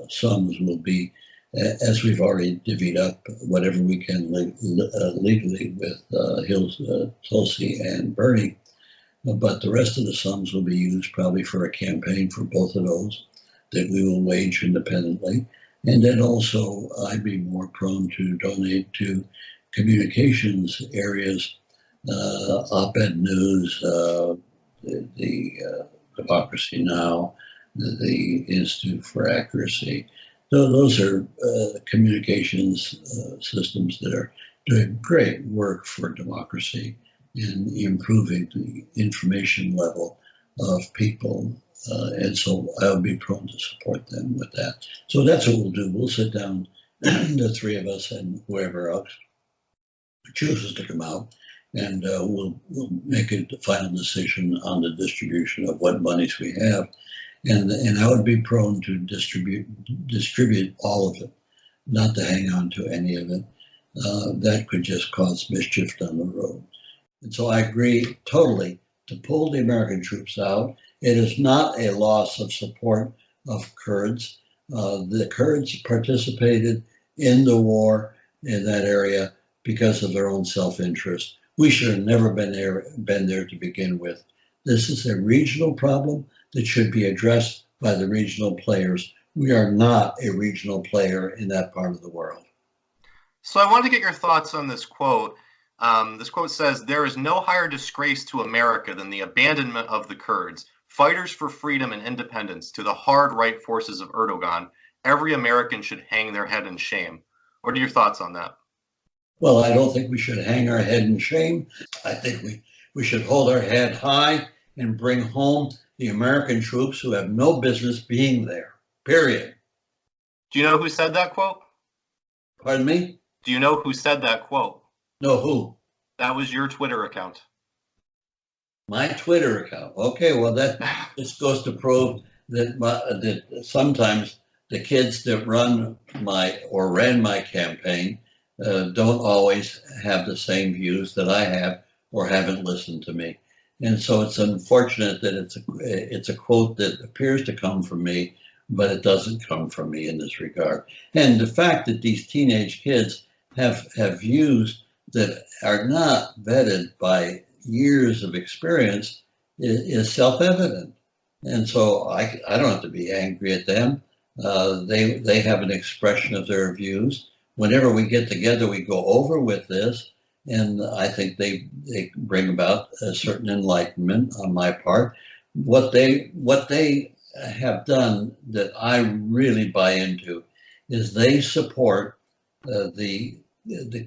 sums will be, as we've already divvied up, whatever we can legally with Tulsi and Bernie. But the rest of the sums will be used probably for a campaign for both of those that we will wage independently. And then also I'd be more prone to donate to communications areas, op-ed news, the Democracy Now!, the Institute for Accuracy. So those are communications systems that are doing great work for democracy and improving the information level of people. And so I would be prone to support them with that. So that's what we'll do. We'll sit down, the three of us and whoever else chooses to come out, and we'll make a final decision on the distribution of what monies we have. And I would be prone to distribute all of it, not to hang on to any of it. That could just cause mischief down the road. And so I agree totally to pull the American troops out. It is not a loss of support of Kurds. The Kurds participated in the war in that area because of their own self-interest. We should have never been there to begin with. This is a regional problem that should be addressed by the regional players. We are not a regional player in that part of the world. So I wanted to get your thoughts on this quote. This quote says, "There is no higher disgrace to America than the abandonment of the Kurds, fighters for freedom and independence, to the hard right forces of Erdogan. Every American should hang their head in shame." What are your thoughts on that? Well, I don't think we should hang our head in shame. I think we should hold our head high and bring home the American troops who have no business being there, period. Do you know who said that quote? Pardon me? Do you know who said that quote? No, who? That was your Twitter account. My Twitter account. Okay, well, that just goes to prove that sometimes the kids that ran my campaign don't always have the same views that I have or haven't listened to me. And so it's unfortunate that it's a quote that appears to come from me, but it doesn't come from me in this regard. And the fact that these teenage kids have views that are not vetted by years of experience is self-evident. And so I don't have to be angry at them. They have an expression of their views. Whenever we get together, we go over with this, and I think they bring about a certain enlightenment on my part. What they have done that I really buy into is they support the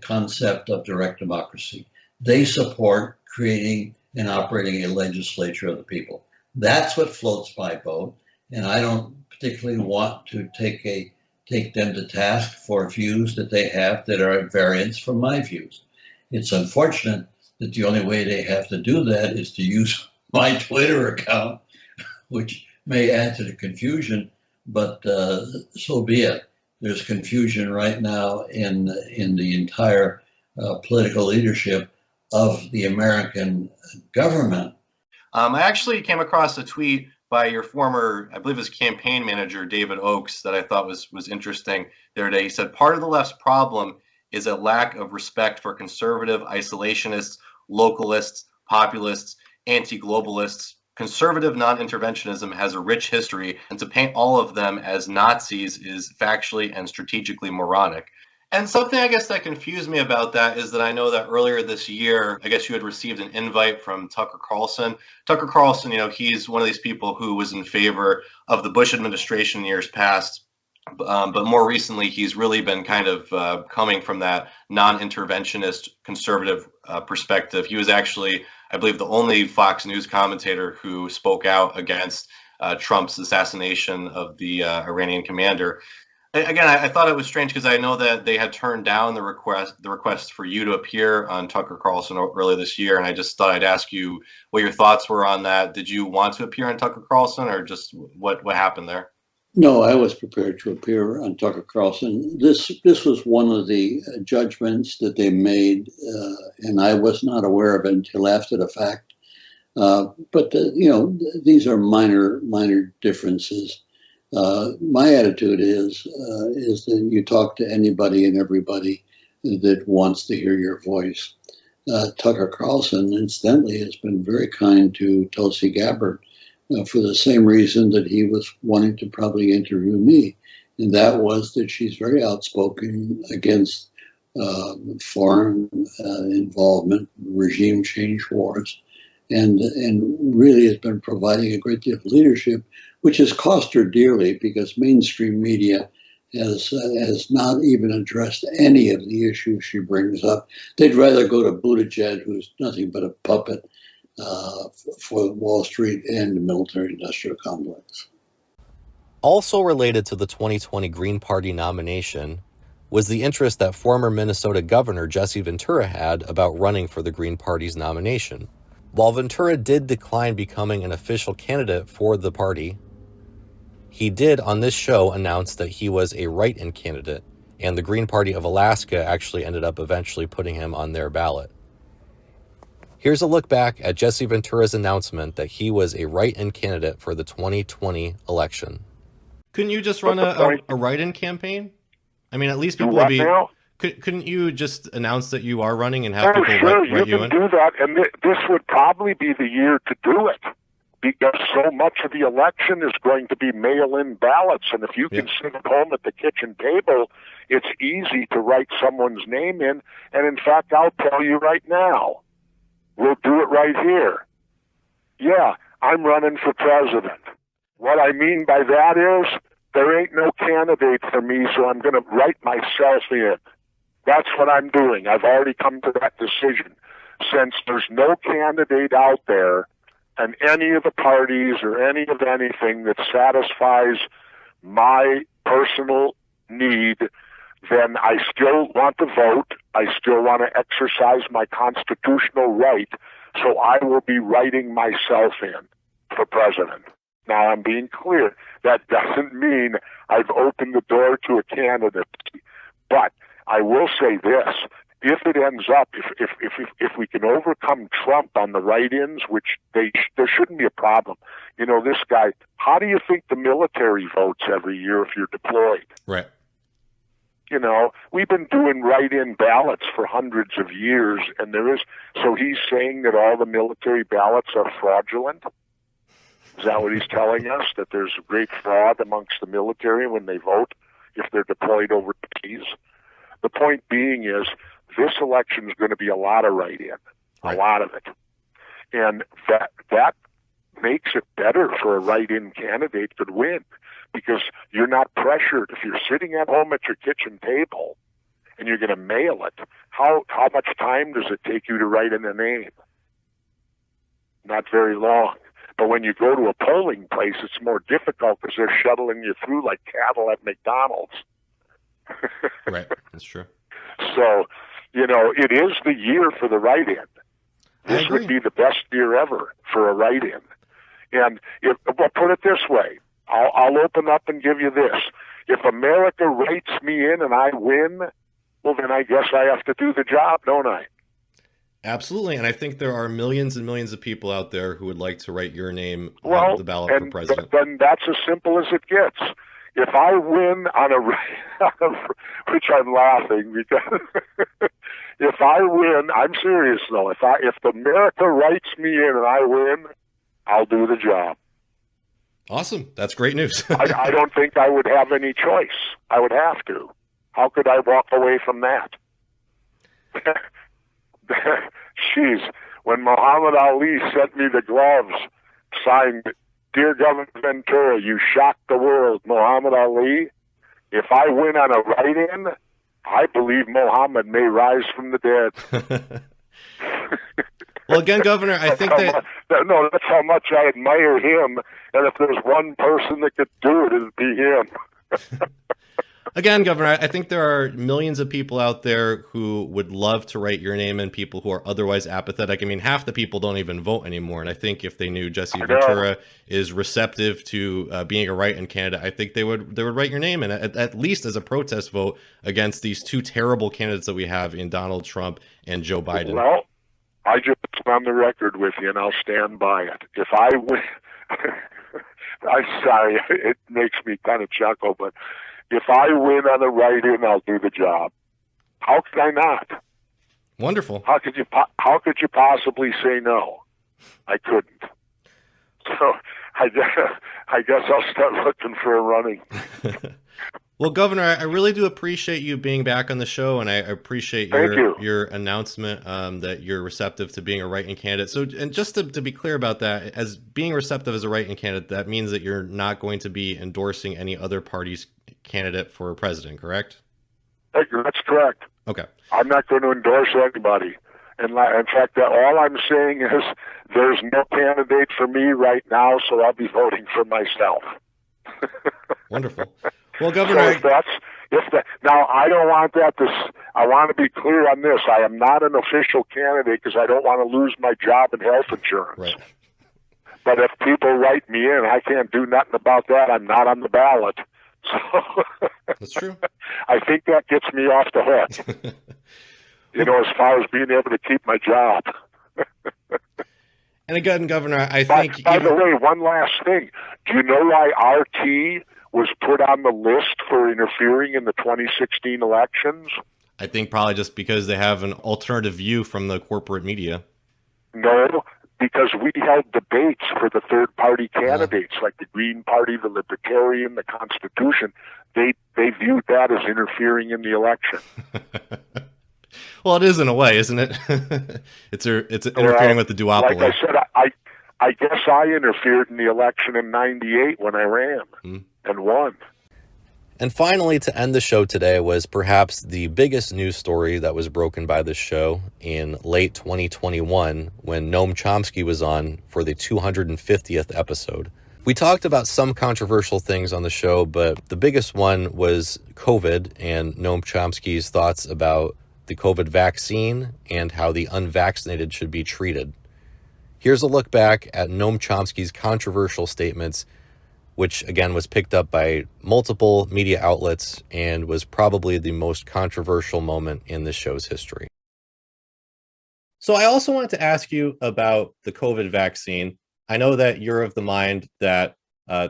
concept of direct democracy. They support creating and operating a legislature of the people. That's what floats my boat, and I don't particularly want to take them to task for views that they have that are at variance from my views. It's unfortunate that the only way they have to do that is to use my Twitter account, which may add to the confusion, but so be it. There's confusion right now in the entire political leadership of the American government. I actually came across a tweet by your former, I believe, his campaign manager, David Oakes, that I thought was interesting the other day. He said, part of the left's problem is a lack of respect for conservative isolationists, localists, populists, anti-globalists. Conservative non-interventionism has a rich history, and to paint all of them as Nazis is factually and strategically moronic. And something I guess that confused me about that is that I know that earlier this year, I guess you had received an invite from Tucker Carlson. Tucker Carlson, he's one of these people who was in favor of the Bush administration in years past. But more recently, he's really been kind of coming from that non-interventionist conservative perspective. He was actually, I believe, the only Fox News commentator who spoke out against Trump's assassination of the Iranian commander. Again, I thought it was strange because I know that they had turned down the request for you to appear on Tucker Carlson earlier this year, and I just thought I'd ask you what your thoughts were on that. Did you want to appear on Tucker Carlson, or just what happened there? No, I was prepared to appear on Tucker Carlson. This was one of the judgments that they made, and I was not aware of it until after the fact. But these are minor differences. My attitude is that you talk to anybody and everybody that wants to hear your voice. Tucker Carlson, incidentally, has been very kind to Tulsi Gabbard for the same reason that he was wanting to probably interview me, and that was that she's very outspoken against foreign involvement, regime change wars, and really has been providing a great deal of leadership, which has cost her dearly because mainstream media has not even addressed any of the issues she brings up. They'd rather go to Buttigieg, who's nothing but a puppet for Wall Street and the military-industrial complex. Also related to the 2020 Green Party nomination was the interest that former Minnesota Governor Jesse Ventura had about running for the Green Party's nomination. While Ventura did decline becoming an official candidate for the party, he did on this show announce that he was a write-in candidate, and the Green Party of Alaska actually ended up eventually putting him on their ballot. Here's a look back at Jesse Ventura's announcement that he was a write-in candidate for the 2020 election. Couldn't you just run a write-in campaign? I mean, at least people would be... Couldn't you just announce that you are running and have people write you in? You can do that, and this would probably be the year to do it, because so much of the election is going to be mail-in ballots, and if you can sit at home at the kitchen table, it's easy to write someone's name in, and in fact, I'll tell you right now, we'll do it right here. Yeah, I'm running for president. What I mean by that is there ain't no candidate for me, so I'm going to write myself in. That's what I'm doing. I've already come to that decision. Since there's no candidate out there and any of the parties or any of anything that satisfies my personal need, then I still want to vote. I still want to exercise my constitutional right, so I will be writing myself in for president. Now, I'm being clear. That doesn't mean I've opened the door to a candidacy. But I will say this. If it ends up, if we can overcome Trump on the write-ins, which there shouldn't be a problem. This guy, how do you think the military votes every year if you're deployed? Right. We've been doing write-in ballots for hundreds of years, and so he's saying that all the military ballots are fraudulent? Is that what he's telling us, that there's great fraud amongst the military when they vote if they're deployed overseas? The point being is this election is going to be a lot of write-in, a lot of it. And that makes it better for a write-in candidate could win, because you're not pressured. If you're sitting at home at your kitchen table and you're going to mail it, how much time does it take you to write in a name? Not very long. But when you go to a polling place, it's more difficult because they're shuttling you through like cattle at McDonald's. Right, that's true. So, it is the year for the write-in. This would be the best year ever for a write-in. And well, put it this way, I'll open up and give you this. If America writes me in and I win, well, then I guess I have to do the job, don't I? Absolutely, and I think there are millions and millions of people out there who would like to write your name on the ballot for president. Then that's as simple as it gets. If I win on which I'm laughing because if I win, I'm serious though. If America writes me in and I win, I'll do the job. Awesome, that's great news. I don't think I would have any choice. I would have to. How could I walk away from that? Jeez, when Muhammad Ali sent me the gloves signed, "Dear Governor Ventura, you shocked the world, Muhammad Ali," if I win on a write-in, I believe Muhammad may rise from the dead. Well, again, Governor, I think No, that's how much I admire him, and if there's one person that could do it, it'd be him. Again, Governor, I think there are millions of people out there who would love to write your name and people who are otherwise apathetic. I mean, half the people don't even vote anymore. And I think if they knew Jesse Ventura is receptive to being a write-in candidate, I think they would write your name, and at least as a protest vote against these two terrible candidates that we have in Donald Trump and Joe Biden. Well, I just on the record with you, and I'll stand by it. If I win, I'm sorry, it makes me kind of chuckle, but if I win on a write-in, I'll do the job. How could I not? Wonderful. How could you possibly say no? I couldn't. So I guess I'll start looking for a running. Well, Governor, I really do appreciate you being back on the show, and I appreciate your announcement that you're receptive to being a write-in candidate. So, and just to be clear about that, as being receptive as a write-in candidate, that means that you're not going to be endorsing any other party's candidate for president, correct? That's correct. Okay. I'm not going to endorse anybody. And in fact, all I'm saying is there's no candidate for me right now, so I'll be voting for myself. Wonderful. Well, Governor, so now I don't want that I want to be clear on this. I am not an official candidate because I don't want to lose my job and health insurance. Right. But if people write me in, I can't do nothing about that. I'm not on the ballot. So that's true. I think that gets me off the hook. As far as being able to keep my job. And again, Governor, I think... By the way, one last thing. Do you know why RT was put on the list for interfering in the 2016 elections? I think probably just because they have an alternative view from the corporate media. No, because we held debates for the third-party candidates, like the Green Party, the Libertarian, the Constitution. They viewed that as interfering in the election. Well, it is in a way, isn't it? It's interfering with the duopoly. Like I said, I guess I interfered in the election in '98 when I ran and won. And finally, to end the show today was perhaps the biggest news story that was broken by this show in late 2021 when Noam Chomsky was on for the 250th episode. We talked about some controversial things on the show, but the biggest one was COVID and Noam Chomsky's thoughts about the COVID vaccine and how the unvaccinated should be treated. Here's a look back at Noam Chomsky's controversial statements, which again was picked up by multiple media outlets and was probably the most controversial moment in this show's history. So I also wanted to ask you about the COVID vaccine. I know that you're of the mind that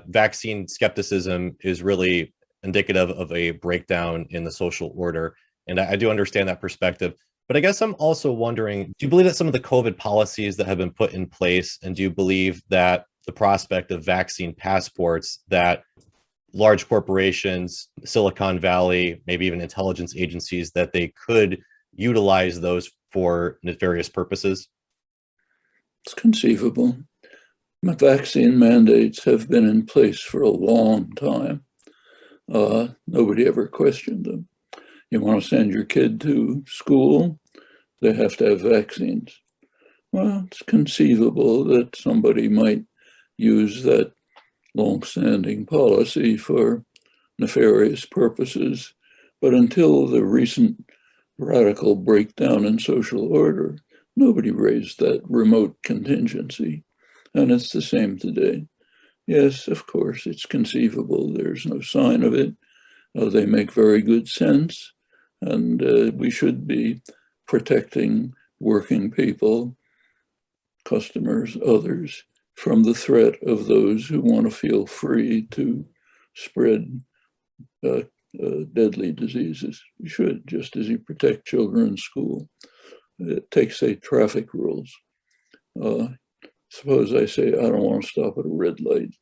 vaccine skepticism is really indicative of a breakdown in the social order. And I do understand that perspective. But I guess I'm also wondering, do you believe that some of the COVID policies that have been put in place, and do you believe that the prospect of vaccine passports, that large corporations, Silicon Valley, maybe even intelligence agencies, that they could utilize those for nefarious purposes? It's conceivable. Vaccine mandates have been in place for a long time. Nobody ever questioned them. You want to send your kid to school, they have to have vaccines. Well, it's conceivable that somebody might use that long-standing policy for nefarious purposes, but until the recent radical breakdown in social order, nobody raised that remote contingency, and it's the same today. Yes, of course, it's conceivable. There's no sign of it. They make very good sense, and we should be protecting working people, customers, others, from the threat of those who want to feel free to spread deadly diseases. You should, just as you protect children in school. Take, say, traffic rules. Suppose I say, I don't want to stop at a red light.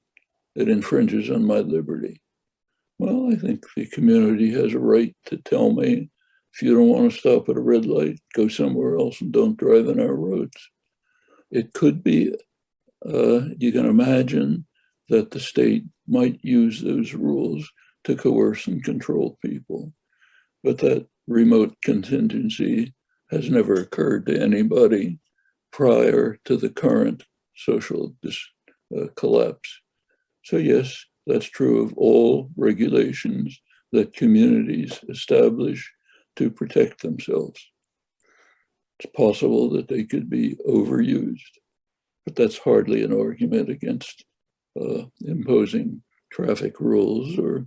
It infringes on my liberty. Well, I think the community has a right to tell me, if you don't want to stop at a red light, go somewhere else and don't drive on our roads. It could be, you can imagine that the state might use those rules to coerce and control people. But that remote contingency has never occurred to anybody prior to the current social collapse. So yes, that's true of all regulations that communities establish to protect themselves. It's possible that they could be overused, but that's hardly an argument against imposing traffic rules or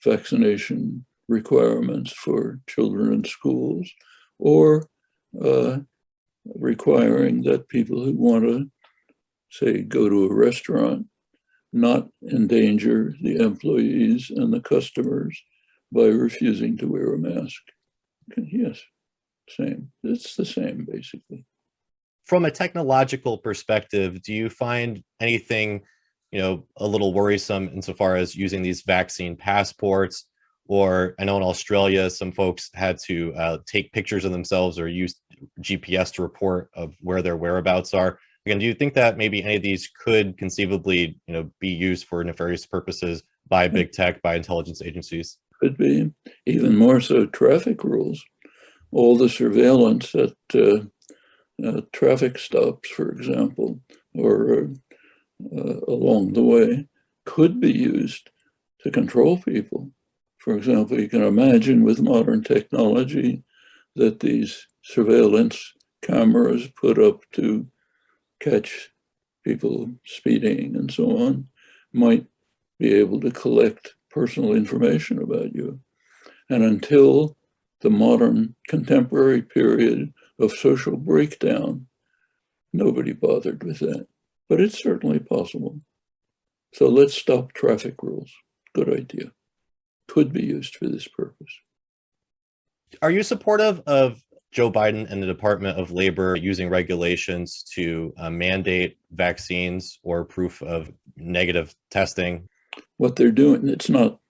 vaccination requirements for children in schools, or requiring that people who want to, say, go to a restaurant not endanger the employees and the customers by refusing to wear a mask. Yes, same. It's the same, basically. From a technological perspective, do you find anything, a little worrisome insofar as using these vaccine passports? Or I know in Australia, some folks had to take pictures of themselves or use GPS to report of where their whereabouts are. Again, do you think that maybe any of these could conceivably, be used for nefarious purposes by big tech, by intelligence agencies? Could be. Even more so, traffic rules. All the surveillance at traffic stops, for example, or along the way, could be used to control people. For example, you can imagine with modern technology that these surveillance cameras put up to catch people speeding and so on might be able to collect personal information about you. And until the modern contemporary period of social breakdown, nobody bothered with that. But it's certainly possible. So let's stop traffic rules. Good idea. Could be used for this purpose. Are you supportive of Joe Biden and the Department of Labor using regulations to mandate vaccines or proof of negative testing? What they're doing, it's not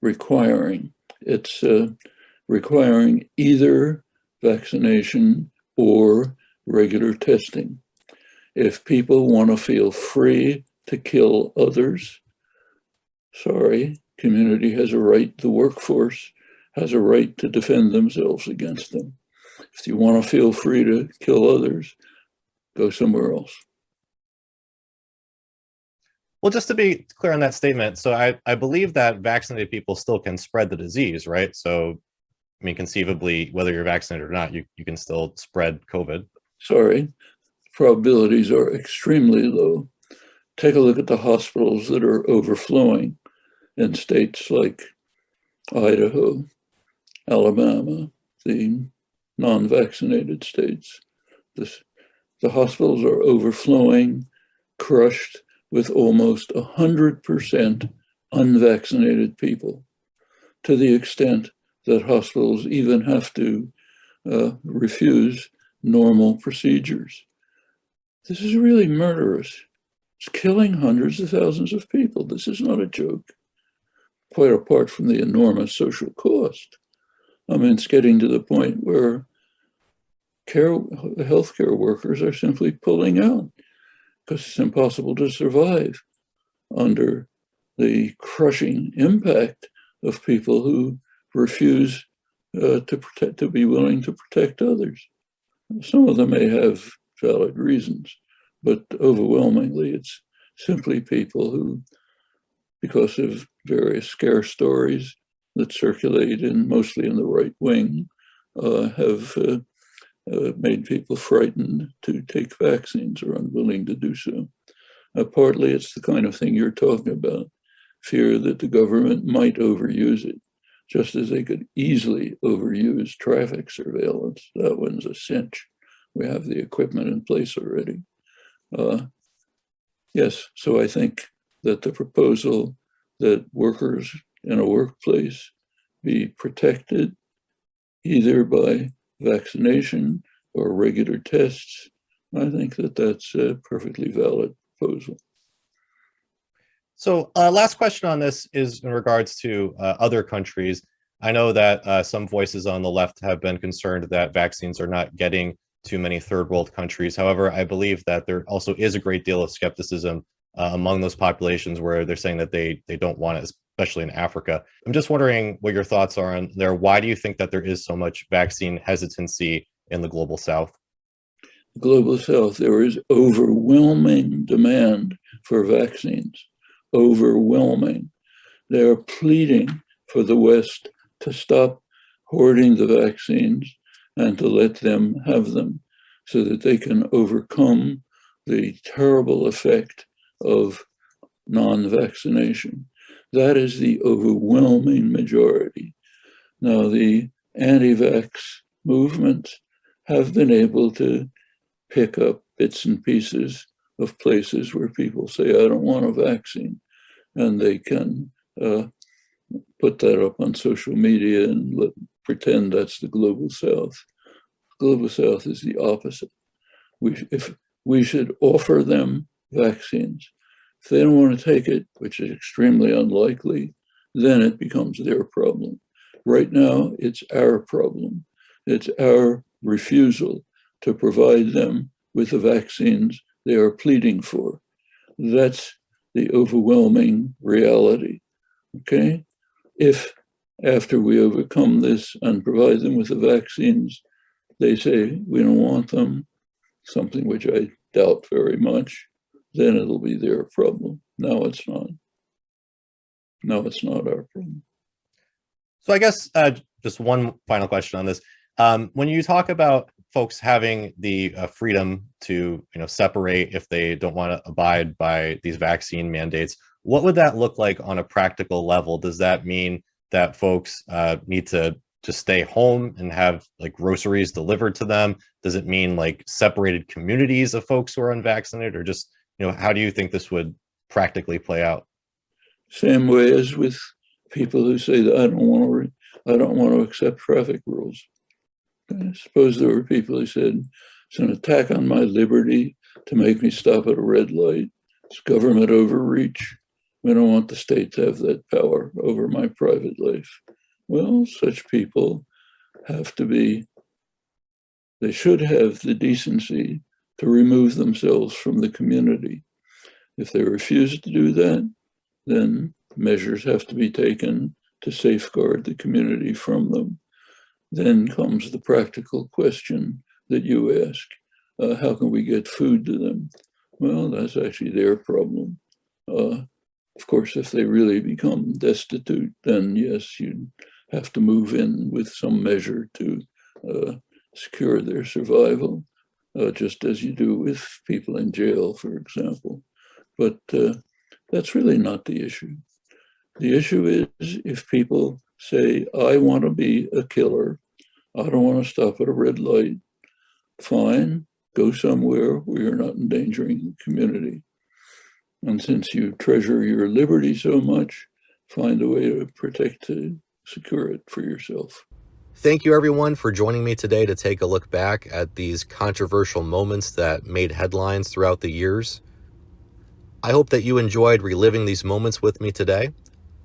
requiring. It's requiring either vaccination or regular testing. If people want to feel free to kill others, sorry, community has a right, the workforce has a right to defend themselves against them. If you want to feel free to kill others, go somewhere else. Well, just to be clear on that statement, so I believe that vaccinated people still can spread the disease, right? So, I mean, conceivably, whether you're vaccinated or not, you can still spread COVID. Sorry, probabilities are extremely low. Take a look at the hospitals that are overflowing in states like Idaho, Alabama, the non-vaccinated states. The hospitals are overflowing, crushed with almost 100% unvaccinated people, to the extent that hospitals even have to refuse normal procedures. This is really murderous. It's killing hundreds of thousands of people. This is not a joke, quite apart from the enormous social cost. I mean, it's getting to the point where healthcare workers are simply pulling out. because it's impossible to survive under the crushing impact of people who refuse to be willing to protect others. Some of them may have valid reasons, but overwhelmingly it's simply people who, because of various scare stories that circulate mostly in the right wing, have made people frightened to take vaccines or unwilling to do so. Partly it's the kind of thing you're talking about, fear that the government might overuse it, just as they could easily overuse traffic surveillance. That one's a cinch. We have the equipment in place already. Yes, so I think that the proposal that workers in a workplace be protected either by vaccination or regular tests, I think that that's a perfectly valid proposal. So last question on this is in regards to other countries. I know that some voices on the left have been concerned that vaccines are not getting to many third world countries. However, I believe that there also is a great deal of skepticism among those populations where they're saying that they don't want it, especially in Africa. I'm just wondering what your thoughts are on there. Why do you think that there is so much vaccine hesitancy in the global south? Global south, there is overwhelming demand for vaccines. Overwhelming. They are pleading for the West to stop hoarding the vaccines and to let them have them so that they can overcome the terrible effect of non-vaccination. That is the overwhelming majority. Now, the anti-vax movements have been able to pick up bits and pieces of places where people say, I don't want a vaccine. And they can put that up on social media and pretend that's the global south. Global south is the opposite. If we should offer them vaccines. If they don't want to take it, which is extremely unlikely, then it becomes their problem. Right now, it's our problem. It's our refusal to provide them with the vaccines they are pleading for. That's the overwhelming reality, okay? If after we overcome this and provide them with the vaccines, they say we don't want them, something which I doubt very much, then it'll be their problem. No, it's not. No, it's not our problem. So I guess just one final question on this. When you talk about folks having the freedom to separate if they don't want to abide by these vaccine mandates, what would that look like on a practical level? Does that mean that folks need to just stay home and have like groceries delivered to them? Does it mean like separated communities of folks who are unvaccinated, or just how do you think this would practically play out? Same way as with people who say that I don't want to accept traffic rules. I suppose there were people who said it's an attack on my liberty to make me stop at a red light. It's government overreach. We don't want the state to have that power over my private life. Well, such people they should have the decency to remove themselves from the community. If they refuse to do that, then measures have to be taken to safeguard the community from them. Then comes the practical question that you ask, how can we get food to them? Well, that's actually their problem. Of course, if they really become destitute, then yes, you'd have to move in with some measure to secure their survival, just as you do with people in jail, for example. But that's really not the issue. The issue is if people say, I want to be a killer, I don't want to stop at a red light, fine, go somewhere where you're not endangering the community. And since you treasure your liberty so much, find a way to secure it for yourself. Thank you, everyone, for joining me today to take a look back at these controversial moments that made headlines throughout the years. I hope that you enjoyed reliving these moments with me today.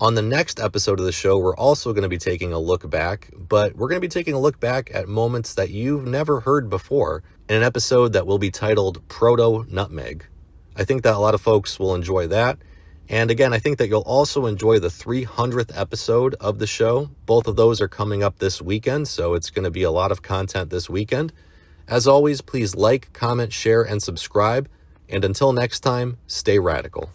On the next episode of the show, we're also going to be taking a look back, but we're going to be taking a look back at moments that you've never heard before in an episode that will be titled Proto Nutmeg. I think that a lot of folks will enjoy that. And again, I think that you'll also enjoy the 300th episode of the show. Both of those are coming up this weekend, so it's going to be a lot of content this weekend. As always, please like, comment, share, and subscribe. And until next time, stay radical.